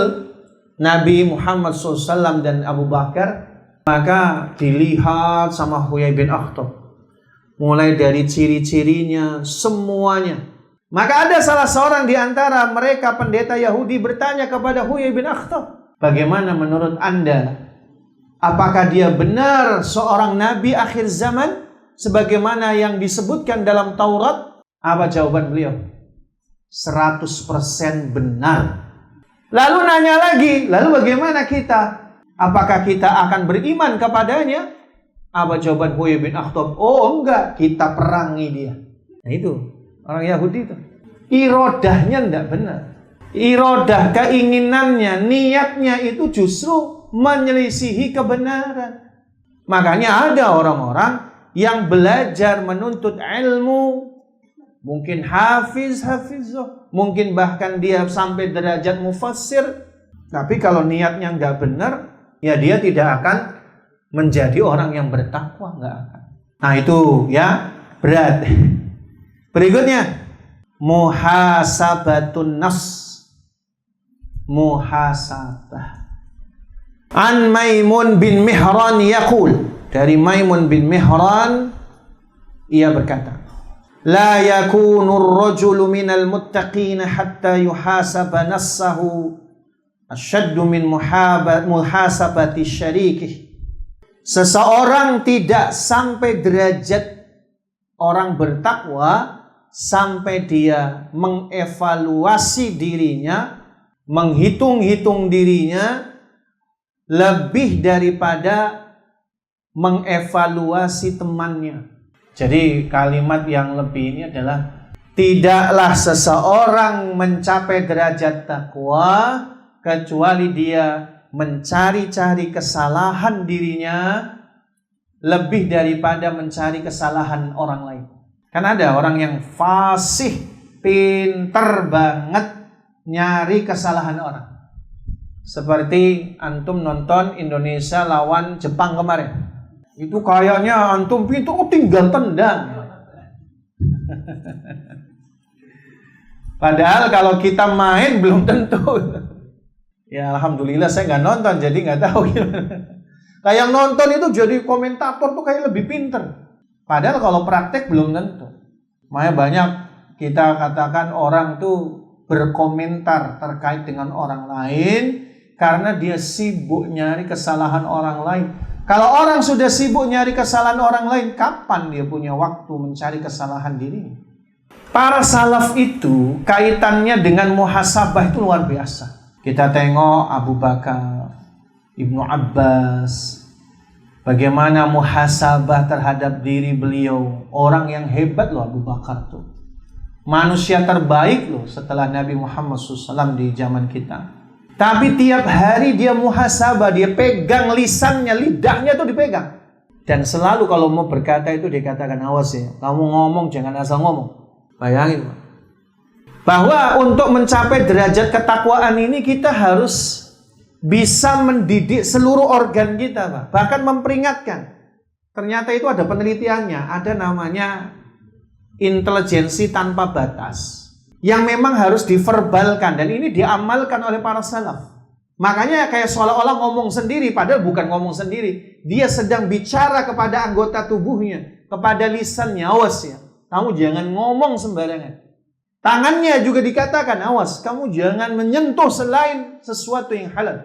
Nabi Muhammad SAW dan Abu Bakar, maka dilihat sama Huyai bin Akhtab. Mulai dari ciri-cirinya, semuanya. Maka ada salah seorang di antara mereka pendeta Yahudi bertanya kepada Huyai bin Akhtab, bagaimana menurut Anda? Apakah dia benar seorang Nabi akhir zaman? Sebagaimana yang disebutkan dalam Taurat? Apa jawaban beliau? 100% benar. Lalu nanya lagi, lalu bagaimana kita? Apakah kita akan beriman kepadanya? Apa jawaban Huyai bin Akhtab? Oh enggak, kita perangi dia. Nah itu, orang Yahudi itu. Irodahnya enggak benar. Irodah keinginannya, niatnya itu justru menyelisihi kebenaran. Makanya ada orang-orang yang belajar menuntut ilmu, mungkin hafiz-hafizah, mungkin bahkan dia sampai derajat mufassir, tapi kalau niatnya nggak benar, ya dia tidak akan menjadi orang yang bertakwa, nggak akan. Nah itu ya berat. Berikutnya muhasabatun nafs. Muhasabah. An Maimun bin Mihran yaqul, dari Maimun bin Mihran ia berkata, La yakunur rajulu minal muttaqina hatta yuhasaba nafsahu asyaddu min muhasabati syarikih. Seseorang tidak sampai derajat orang bertakwa sampai dia mengevaluasi dirinya, menghitung-hitung dirinya lebih daripada mengevaluasi temannya. Jadi kalimat yang lebih ini adalah tidaklah seseorang mencapai derajat takwa kecuali dia mencari-cari kesalahan dirinya lebih daripada mencari kesalahan orang lain. Kan ada orang yang fasih, pinter banget nyari kesalahan orang. Seperti antum nonton Indonesia lawan Jepang kemarin. Itu kayaknya antum pintu tinggal tendang. Padahal kalau kita main belum tentu. Ya alhamdulillah saya nggak nonton jadi nggak tahu gimana. Kayak yang nonton itu jadi komentator tuh kayak lebih pinter. Padahal kalau praktek belum tentu. Makanya banyak kita katakan orang tuh berkomentar terkait dengan orang lain karena dia sibuk nyari kesalahan orang lain. Kalau orang sudah sibuk nyari kesalahan orang lain, kapan dia punya waktu mencari kesalahan dirinya? Para salaf itu kaitannya dengan muhasabah itu luar biasa. Kita tengok Abu Bakar, Ibnu Abbas, bagaimana muhasabah terhadap diri beliau. Orang yang hebat loh Abu Bakar tuh. Manusia terbaik loh setelah Nabi Muhammad SAW di zaman kita. Tapi tiap hari dia muhasabah, dia pegang lisannya, lidahnya tuh dipegang. Dan selalu kalau mau berkata itu dikatakan, awas ya, kamu ngomong jangan asal ngomong. Bayangin, Pak. Bahwa untuk mencapai derajat ketakwaan ini kita harus bisa mendidik seluruh organ kita, Pak. Bahkan memperingatkan. Ternyata itu ada penelitiannya, ada namanya intelijensi tanpa batas. Yang memang harus diverbalkan dan ini diamalkan oleh para salaf. Makanya kayak seolah-olah ngomong sendiri padahal bukan ngomong sendiri. Dia sedang bicara kepada anggota tubuhnya, kepada lisannya, awas ya. Kamu jangan ngomong sembarangan. Tangannya juga dikatakan, awas, kamu jangan menyentuh selain sesuatu yang halal.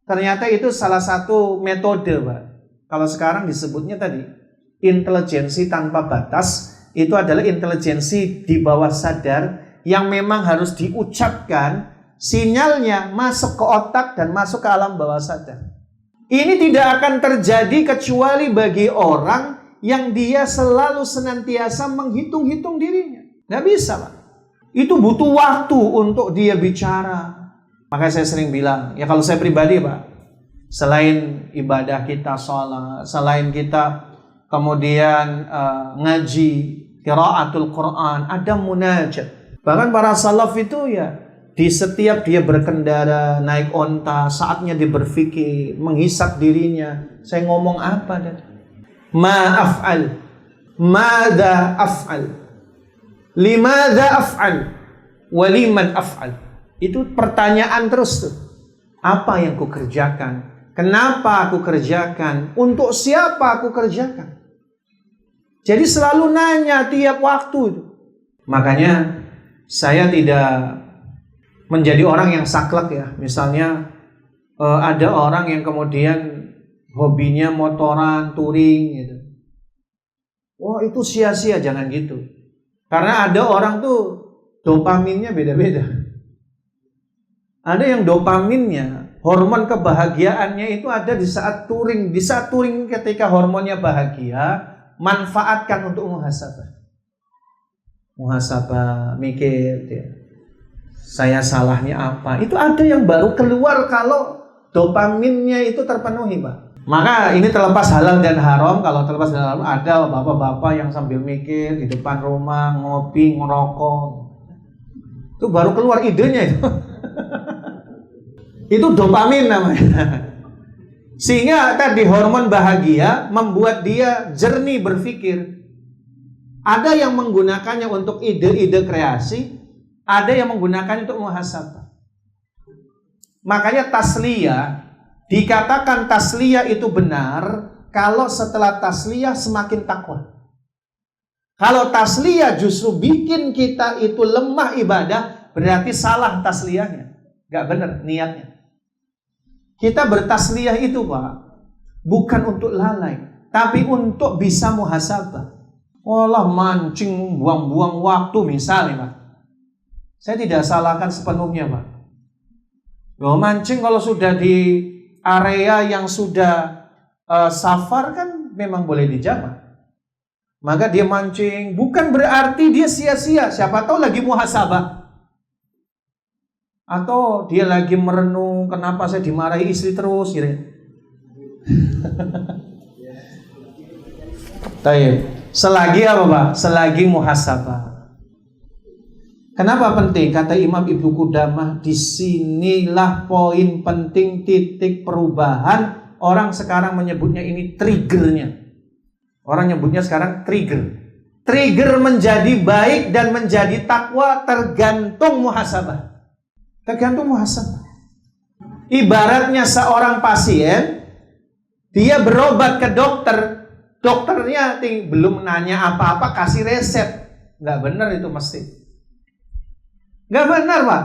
Ternyata itu salah satu metode, Pak. Kalau sekarang disebutnya tadi intelijensi tanpa batas, itu adalah intelijensi di bawah sadar yang memang harus diucapkan, sinyalnya masuk ke otak dan masuk ke alam bawah sadar. Ini tidak akan terjadi kecuali bagi orang yang dia selalu senantiasa menghitung-hitung dirinya. Nggak bisa, Pak. Itu butuh waktu untuk dia bicara. Makanya saya sering bilang, ya kalau saya pribadi, Pak, selain ibadah kita sholat, selain kita kemudian ngaji, qiraatul Quran, ada munajat. Bahkan para salaf itu ya di setiap dia berkendara, naik onta, saatnya dia berpikir, menghisap dirinya. Saya ngomong apa dan ma'af'al, mada af'al, limada af'al, waliman af'al. Itu pertanyaan terus tuh. Apa yang ku kerjakan? Kenapa aku kerjakan? Untuk siapa aku kerjakan? Jadi selalu nanya tiap waktu itu. Makanya saya tidak menjadi orang yang saklek ya. Misalnya ada orang yang kemudian hobinya motoran, touring gitu. Wah itu sia-sia, jangan gitu. Karena ada orang tuh dopaminnya beda-beda. Ada yang dopaminnya, hormon kebahagiaannya itu ada di saat touring. Di saat touring ketika hormonnya bahagia, manfaatkan untuk muhasabah. Muhasabah, mikir ya. Saya salahnya apa? Itu ada yang baru keluar kalau dopaminnya itu terpenuhi, Pak. Maka ini terlepas halal dan haram. Kalau terlepas dan haram, ada bapak-bapak yang sambil mikir di depan rumah, ngopi, ngerokok. Itu baru keluar idenya itu. Itu dopamin namanya. Sehingga tadi hormon bahagia membuat dia jernih berpikir. Ada yang menggunakannya untuk ide-ide kreasi, ada yang menggunakannya untuk muhasabah. Makanya tasliyah, dikatakan tasliyah itu benar kalau setelah tasliyah semakin takwa. Kalau tasliyah justru bikin kita itu lemah ibadah, berarti salah tasliyahnya. Gak benar niatnya. Kita bertasliyah itu Pak, bukan untuk lalai, tapi untuk bisa muhasabah. Olah mancing, buang-buang waktu misalnya Pak. Saya tidak salahkan sepenuhnya Pak. Loh, mancing kalau sudah di area yang sudah safar kan memang boleh dijamak. Maka dia mancing, bukan berarti dia sia-sia. Siapa tahu lagi muhasabah. Atau dia lagi merenung, kenapa saya dimarahi istri terus gitu. Selagi apa Pak? Selagi muhasabah. Kenapa penting? Kata Imam Ibnu Qudamah, disinilah poin penting, titik perubahan. Orang sekarang menyebutnya ini triggernya. Orang nyebutnya sekarang trigger. Trigger menjadi baik dan menjadi takwa tergantung muhasabah. Tergantung muhasabah. Ibaratnya seorang pasien, dia berobat ke dokter, dokternya belum nanya apa-apa, kasih resep. Nggak benar itu mesti. Nggak benar Pak.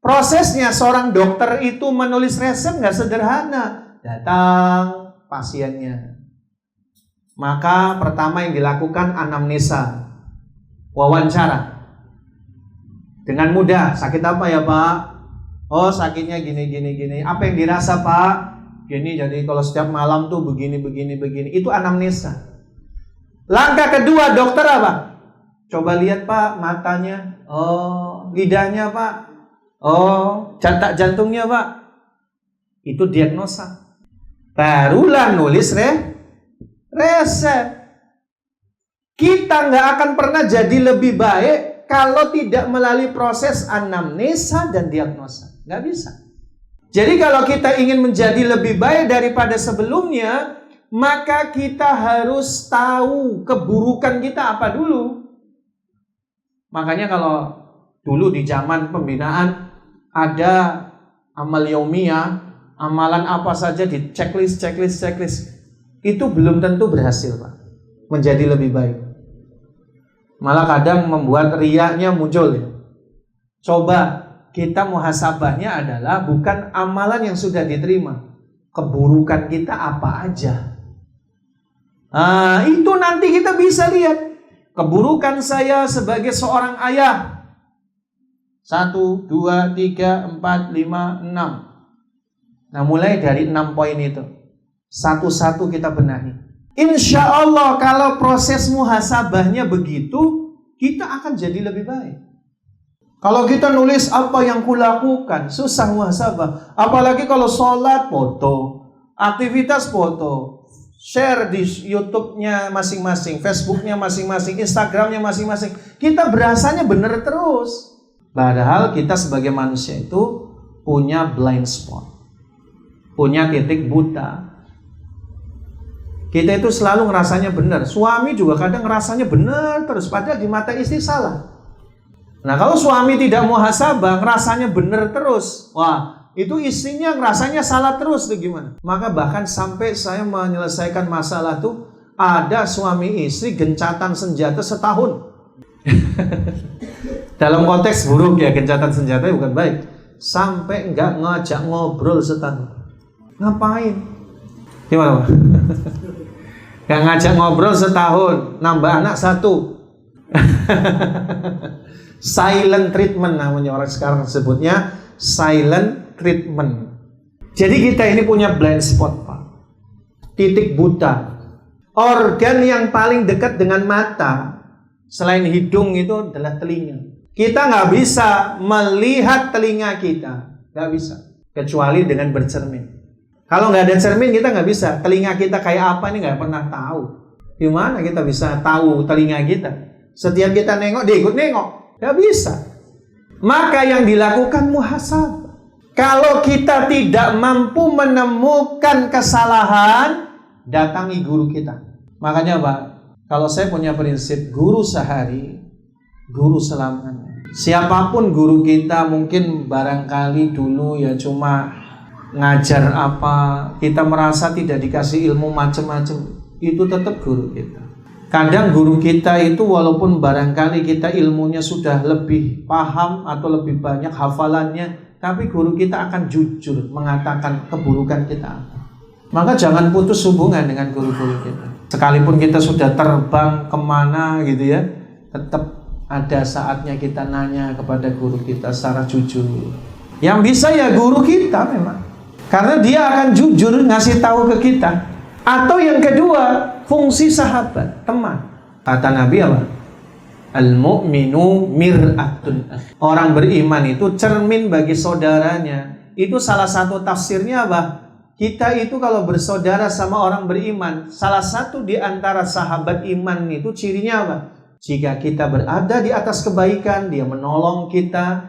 Prosesnya seorang dokter itu menulis resep nggak sederhana. Datang pasiennya. Maka pertama yang dilakukan anamnesa, wawancara. Dengan mudah, sakit apa ya Pak? Oh sakitnya gini. Apa yang dirasa Pak? Gini, jadi kalau setiap malam tuh begini. Itu anamnesa. Langkah kedua dokter apa? Coba lihat Pak matanya. Oh lidahnya Pak. Oh detak jantungnya Pak. Itu diagnosa. Barulah nulis resep. Kita nggak akan pernah jadi lebih baik kalau tidak melalui proses anamnesa dan diagnosa. Nggak bisa. Jadi kalau kita ingin menjadi lebih baik daripada sebelumnya, maka kita harus tahu keburukan kita apa dulu. Makanya kalau dulu di zaman pembinaan ada amal yaumiyah, amalan apa saja di checklist. Itu belum tentu berhasil Pak, menjadi lebih baik. Malah kadang membuat riyanya muncul. Coba kita muhasabahnya adalah bukan amalan yang sudah diterima, keburukan kita apa aja. Itu nanti kita bisa lihat keburukan saya sebagai seorang ayah. 1, 2, 3, 4, 5, 6. Nah mulai dari 6 poin itu satu-satu kita benahi. Insya Allah kalau proses muhasabahnya begitu, kita akan jadi lebih baik. Kalau kita nulis apa yang kulakukan, susah muhasabah. Apalagi kalau sholat foto, aktivitas foto, share di YouTube-nya masing-masing, Facebook-nya masing-masing, Instagram-nya masing-masing. Kita berasanya benar terus. Padahal kita sebagai manusia itu punya blind spot, punya titik buta. Kita itu selalu ngerasanya benar. Suami juga kadang ngerasanya benar terus, padahal di mata istri salah. Nah kalau suami tidak muhasabah, ngerasanya benar terus, wah itu istrinya ngerasanya salah terus tuh gimana? Maka bahkan sampai saya menyelesaikan masalah tuh, ada suami istri gencatan senjata setahun. Dalam konteks buruk ya, gencatan senjata bukan baik. Sampai nggak ngajak ngobrol setahun. Ngapain? Gimana Pak? Gak ngajak ngobrol setahun, nambah anak 1. Silent treatment namanya orang sekarang sebutnya, silent treatment. Jadi kita ini punya blind spot Pak, titik buta. Organ yang paling dekat dengan mata selain hidung itu adalah telinga. Kita nggak bisa melihat telinga kita, nggak bisa, kecuali dengan bercermin. Kalau nggak ada cermin kita nggak bisa. Telinga kita kayak apa ini nggak pernah tahu. Gimana kita bisa tahu telinga kita? Setiap kita nengok, dia ikut nengok. Nggak bisa. Maka yang dilakukan muhasabah. Kalau kita tidak mampu menemukan kesalahan, datangi guru kita. Makanya Pak, kalau saya punya prinsip guru sehari, guru selamanya. Siapapun guru kita, mungkin barangkali dulu ya cuma ngajar apa, kita merasa tidak dikasih ilmu macam-macam, itu tetap guru kita. Kadang guru kita itu walaupun barangkali kita ilmunya sudah lebih paham atau lebih banyak hafalannya, tapi guru kita akan jujur mengatakan keburukan kita apa. Maka jangan putus hubungan dengan guru-guru kita. Sekalipun kita sudah terbang kemana gitu ya, tetap ada saatnya kita nanya kepada guru kita secara jujur. Yang bisa ya guru kita memang, karena dia akan jujur ngasih tahu ke kita. Atau yang kedua, fungsi sahabat, teman. Kata Nabi apa? Al-mu'minu mir'atun. Orang beriman itu cermin bagi saudaranya. Itu salah satu tafsirnya apa? Kita itu kalau bersaudara sama orang beriman, salah satu di antara sahabat iman itu cirinya apa? Jika kita berada di atas kebaikan, dia menolong kita,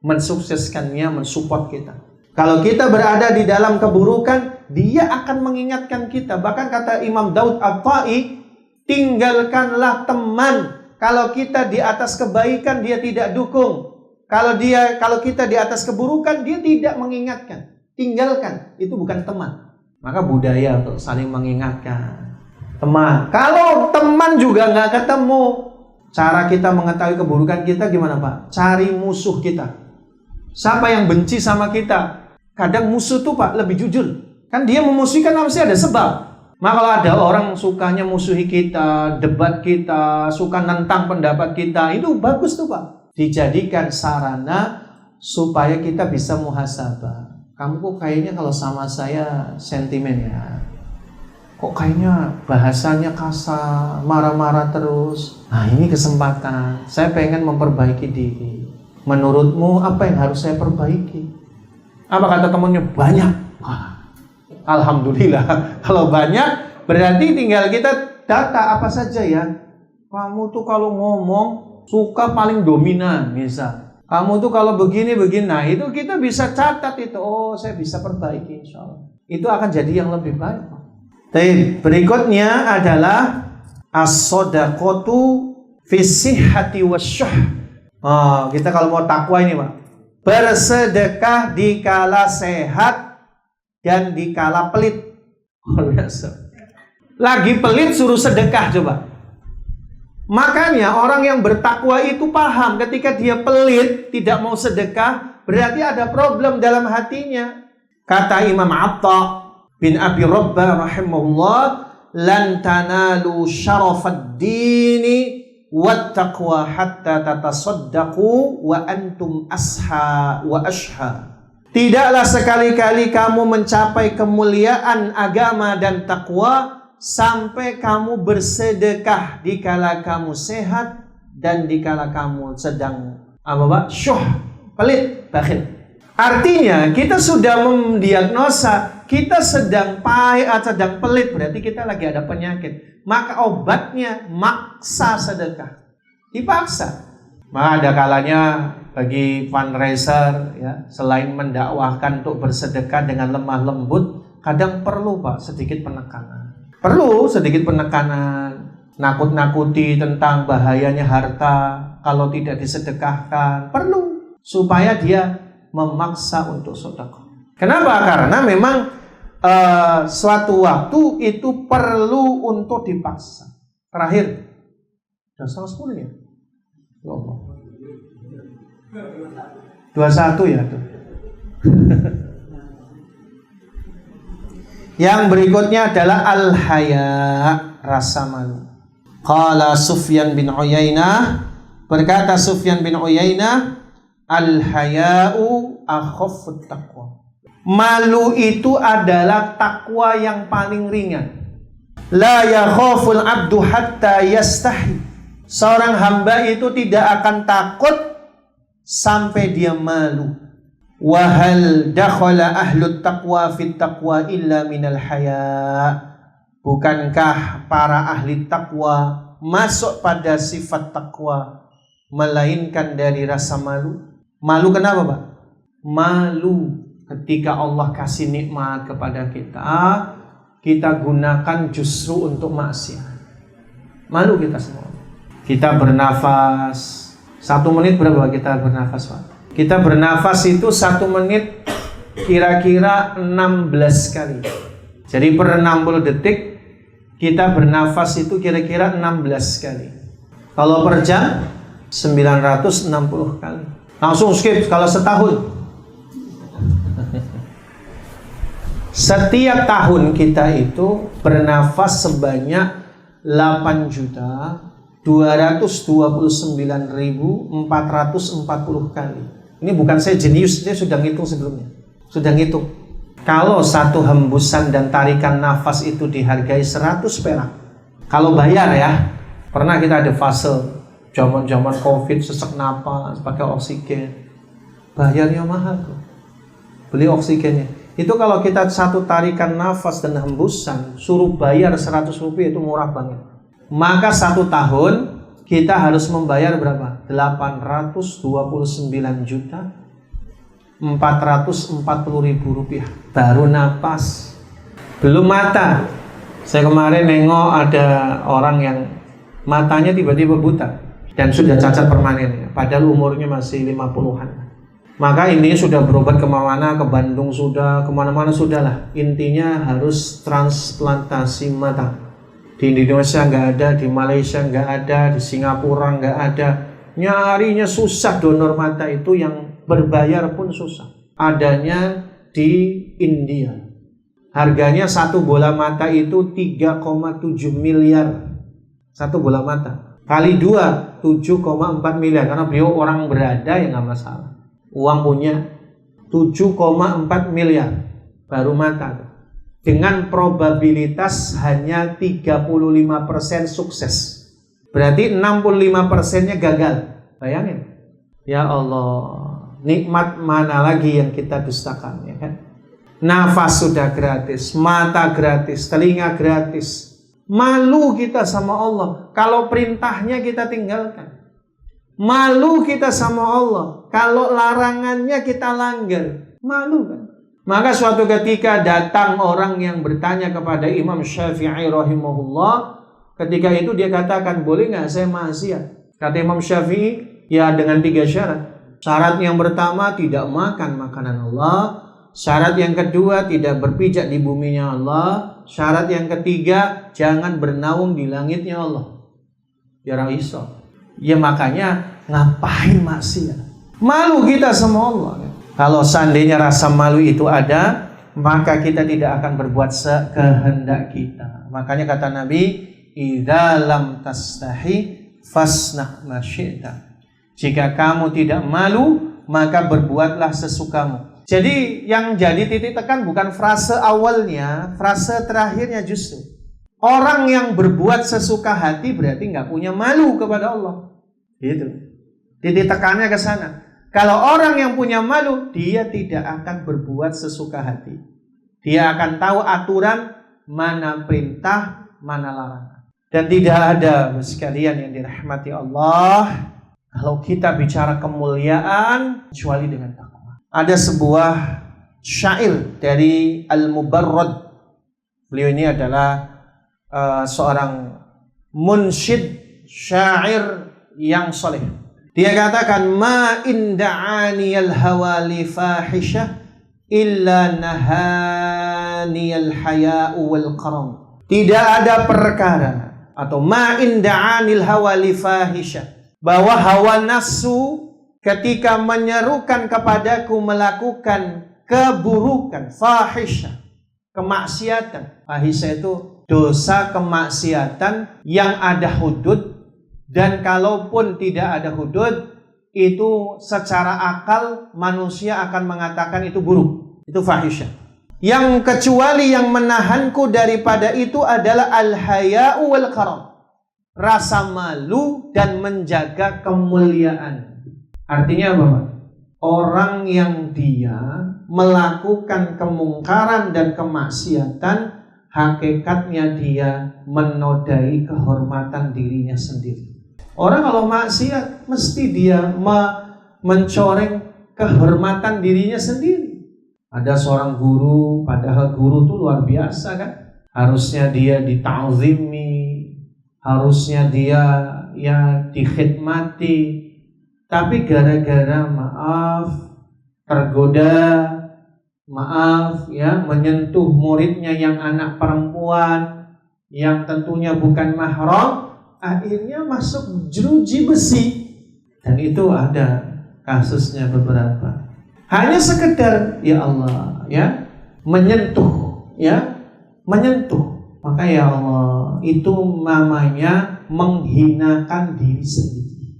mensukseskannya, mensupport kita. Kalau kita berada di dalam keburukan, dia akan mengingatkan kita. Bahkan kata Imam Daud At-Tai, tinggalkanlah teman. Kalau kita di atas kebaikan, dia tidak dukung. Kalau kita di atas keburukan, dia tidak mengingatkan. Tinggalkan, itu bukan teman. Maka budaya untuk saling mengingatkan. Teman. Kalau teman juga nggak ketemu, cara kita mengetahui keburukan kita gimana Pak? Cari musuh kita. Siapa yang benci sama kita? Kadang musuh tuh Pak lebih jujur. Kan dia memusuhi kan mesti ada sebab. Maka kalau ada orang sukanya musuhi kita, debat kita, suka nentang pendapat kita, itu bagus tuh Pak. Dijadikan sarana supaya kita bisa muhasabah. Kamu kok kayaknya kalau sama saya sentimen ya. Kok kayaknya bahasanya kasar, marah-marah terus. Nah ini kesempatan. Saya pengen memperbaiki diri. Menurutmu apa yang harus saya perbaiki? Apa kata temannya? Banyak. Alhamdulillah. Kalau banyak berarti tinggal kita data apa saja ya. Kamu tuh kalau ngomong suka paling dominan misal. Kamu tuh kalau begini-begini. Nah itu kita bisa catat itu. Oh saya bisa perbaiki insya Allah. Itu akan jadi yang lebih baik. Berikutnya adalah as-shadaqatu fi sihhati wasyuh. Kita kalau mau takwa ini Pak, bersedekah dikala sehat dan dikala pelit. Lagi pelit suruh sedekah coba. Makanya orang yang bertakwa itu paham ketika dia pelit tidak mau sedekah berarti ada problem dalam hatinya. Kata Imam Atta bin Abi Rabbah rahimahullah, lan tanalu syarafad dini wat taqwa hatta tatasaddaqu wa antum asha wa ashha. Tidaklah sekali-kali kamu mencapai kemuliaan agama dan takwa sampai kamu bersedekah dikala kamu sehat dan dikala kamu sedang syuh, pelit, bakhil. Artinya kita sudah mendiagnosa kita sedang pahit atau sedang pelit, berarti kita lagi ada penyakit. Maka obatnya maksa sedekah. Dipaksa. Maka ada kalanya bagi fundraiser ya, selain mendakwahkan untuk bersedekah dengan lemah lembut, kadang perlu Pak sedikit penekanan. Perlu sedikit penekanan, nakut-nakuti tentang bahayanya harta kalau tidak disedekahkan. Perlu supaya dia memaksa untuk sedekah. Kenapa? Karena memang suatu waktu itu perlu untuk dipaksa. Terakhir, sudah 10 ya? Ya Allah. 21 ya tuh. Yang berikutnya adalah al-haya, rasa malu. Qala Sufyan bin Uyainah, berkata Sufyan bin Uyainah, al-haya'u akhaffut taqwa. Malu itu adalah takwa yang paling ringan. La yakhaful abdu hatta yastahi. Seorang hamba itu tidak akan takut sampai dia malu. Wa hal dakhala ahlut taqwa fit taqwa illa minal haya. Bukankah para ahli takwa masuk pada sifat takwa melainkan dari rasa malu? Malu kenapa Pak? Malu ketika Allah kasih nikmat kepada kita gunakan justru untuk maksiat. Malu kita semua. Kita bernafas 1 menit berapa kita bernafas Pak? Kita bernafas itu 1 menit kira-kira 16 kali. Jadi per 60 detik kita bernafas itu kira-kira 16 kali. Kalau per jam 960 kali. Langsung skip kalau setahun. Setiap tahun kita itu bernafas sebanyak 8.229.440 kali. Ini bukan saya jenius, saya sudah ngitung sebelumnya. Sudah ngitung. Kalau satu hembusan dan tarikan nafas itu dihargai 100 perak. Kalau bayar ya, pernah kita ada fase zaman COVID, sesak napas, pakai oksigen. Bayarnya mahal tuh. Beli oksigennya. Itu kalau kita satu tarikan nafas dan hembusan, suruh bayar 100 rupiah itu murah banget. Maka satu tahun kita harus membayar berapa? 829.440.000 rupiah. Baru napas, belum mata. Saya kemarin nengok ada orang yang matanya tiba-tiba buta dan sudah cacat permanen, padahal umurnya masih 50-an. Maka ini sudah berobat kemana-mana, ke Bandung sudah, kemana-mana sudah lah. Intinya harus transplantasi mata. Di Indonesia nggak ada, di Malaysia nggak ada, di Singapura nggak ada. Nyarinya susah donor mata itu, yang berbayar pun susah. Adanya di India. Harganya satu bola mata itu 3,7 miliar. Satu bola mata. Kali 2, 7,4 miliar. Karena beliau orang berada ya nggak masalah. Uang punya 7,4 miliar. Baru mata. Dengan probabilitas hanya 35% sukses. Berarti 65%-nya gagal. Bayangin. Ya Allah. Nikmat mana lagi yang kita dustakan, ya kan? Nafas sudah gratis, mata gratis, telinga gratis. Malu kita sama Allah kalau perintahnya kita tinggalkan. Malu kita sama Allah kalau larangannya kita langgar. Malu kan? Maka suatu ketika datang orang yang bertanya kepada Imam Syafi'i rahimahullah. Ketika itu dia katakan, boleh nggak saya maksiat? Kata Imam Syafi'i, ya dengan 3 syarat. Syarat yang pertama, tidak makan makanan Allah. Syarat yang kedua, tidak berpijak di buminya Allah. Syarat yang ketiga, jangan bernaung di langitnya Allah. Ya iso. Ya makanya ngapain maksiat? Malu kita sama Allah. Kalau seandainya rasa malu itu ada, maka kita tidak akan berbuat sekehendak kita. Makanya kata Nabi, idza lam tastahi fasna ma syi'ta. Jika kamu tidak malu, maka berbuatlah sesukamu. Jadi yang jadi titik tekan bukan frase awalnya, frase terakhirnya justru. Orang yang berbuat sesuka hati berarti nggak punya malu kepada Allah. Gitu. Titik tekannya ke sana. Kalau orang yang punya malu, dia tidak akan berbuat sesuka hati. Dia akan tahu aturan mana perintah, mana larangan. Dan tidak ada sekalian yang dirahmati Allah, kalau kita bicara kemuliaan kecuali dengan takwa. Ada sebuah syair dari Al-Mubarrad. Beliau ini adalah seorang munsyid syair yang soleh. Dia katakan, ma inda'aniyal hawali fahisyah illa nahaniyal haya'u wal karam. Tidak ada perkara atau ma inda'anil hawali fahisyah, bahwa hawa nafsu ketika menyerukan kepadaku melakukan keburukan, fahisyah, kemaksiatan. Fahisyah itu dosa kemaksiatan yang ada hudud, dan kalaupun tidak ada hudud, itu secara akal manusia akan mengatakan itu buruk, itu fahisyah. Yang kecuali yang menahanku daripada itu adalah al-haya'u wal karam, rasa malu dan menjaga kemuliaan. Artinya apa, Pak? Orang yang dia melakukan kemungkaran dan kemaksiatan, hakikatnya dia menodai kehormatan dirinya sendiri. Orang kalau maksiat mesti dia mencoreng kehormatan dirinya sendiri. Ada seorang guru, padahal guru itu luar biasa kan? Harusnya dia dita'zimi, harusnya dia ya dikhidmati, tapi gara-gara tergoda, menyentuh muridnya yang anak perempuan, yang tentunya bukan mahram, akhirnya masuk jeruji besi. Dan itu ada kasusnya beberapa. Hanya sekedar ya Allah ya menyentuh, ya menyentuh. Maka ya Allah, itu namanya menghinakan diri sendiri.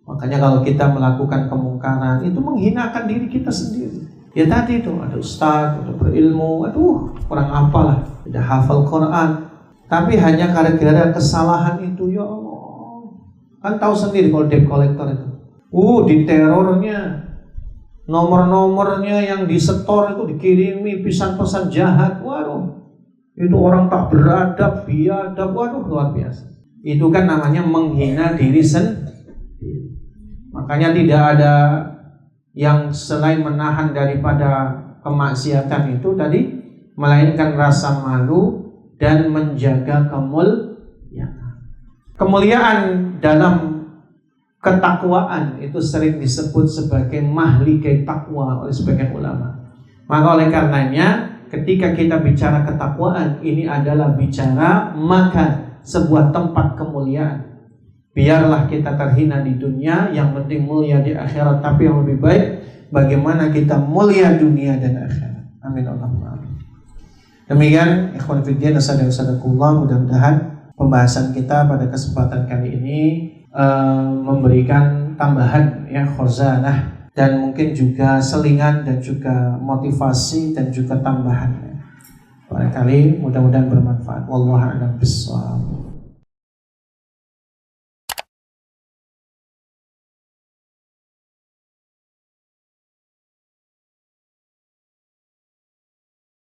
Makanya kalau kita melakukan kemungkaran, itu menghinakan diri kita sendiri. Ya tadi itu ada ustaz, ada berilmu, aduh kurang apalah, tidak hafal Quran, tapi hanya gara-gara kesalahan itu, ya Allah. Kan tahu sendiri kalau debt collector itu, diterornya, nomor-nomornya yang disetor itu dikirimi pesan-pesan jahat. Waduh, itu orang tak beradab, biadab, waduh luar biasa. Itu kan namanya menghina diri sendiri. Makanya tidak ada yang selain menahan daripada kemaksiatan itu tadi, melainkan rasa malu dan menjaga kemuliaan. Kemuliaan dalam ketakwaan itu sering disebut sebagai mahligai takwa oleh sebagian ulama. Maka oleh karenanya ketika kita bicara ketakwaan, ini adalah bicara makan, sebuah tempat kemuliaan. Biarlah kita terhina di dunia, yang penting mulia di akhirat. Tapi yang lebih baik, bagaimana kita mulia dunia dan akhirat. Amin Allahumma amin. Demikian ikhwan fillah dan sadaqallah, mudah-mudahan pembahasan kita pada kesempatan kali ini memberikan tambahan ya khazanah, dan mungkin juga selingan dan juga motivasi dan juga tambahan. Barangkali mudah-mudahan bermanfaat. Wallahu a'lam bishawab.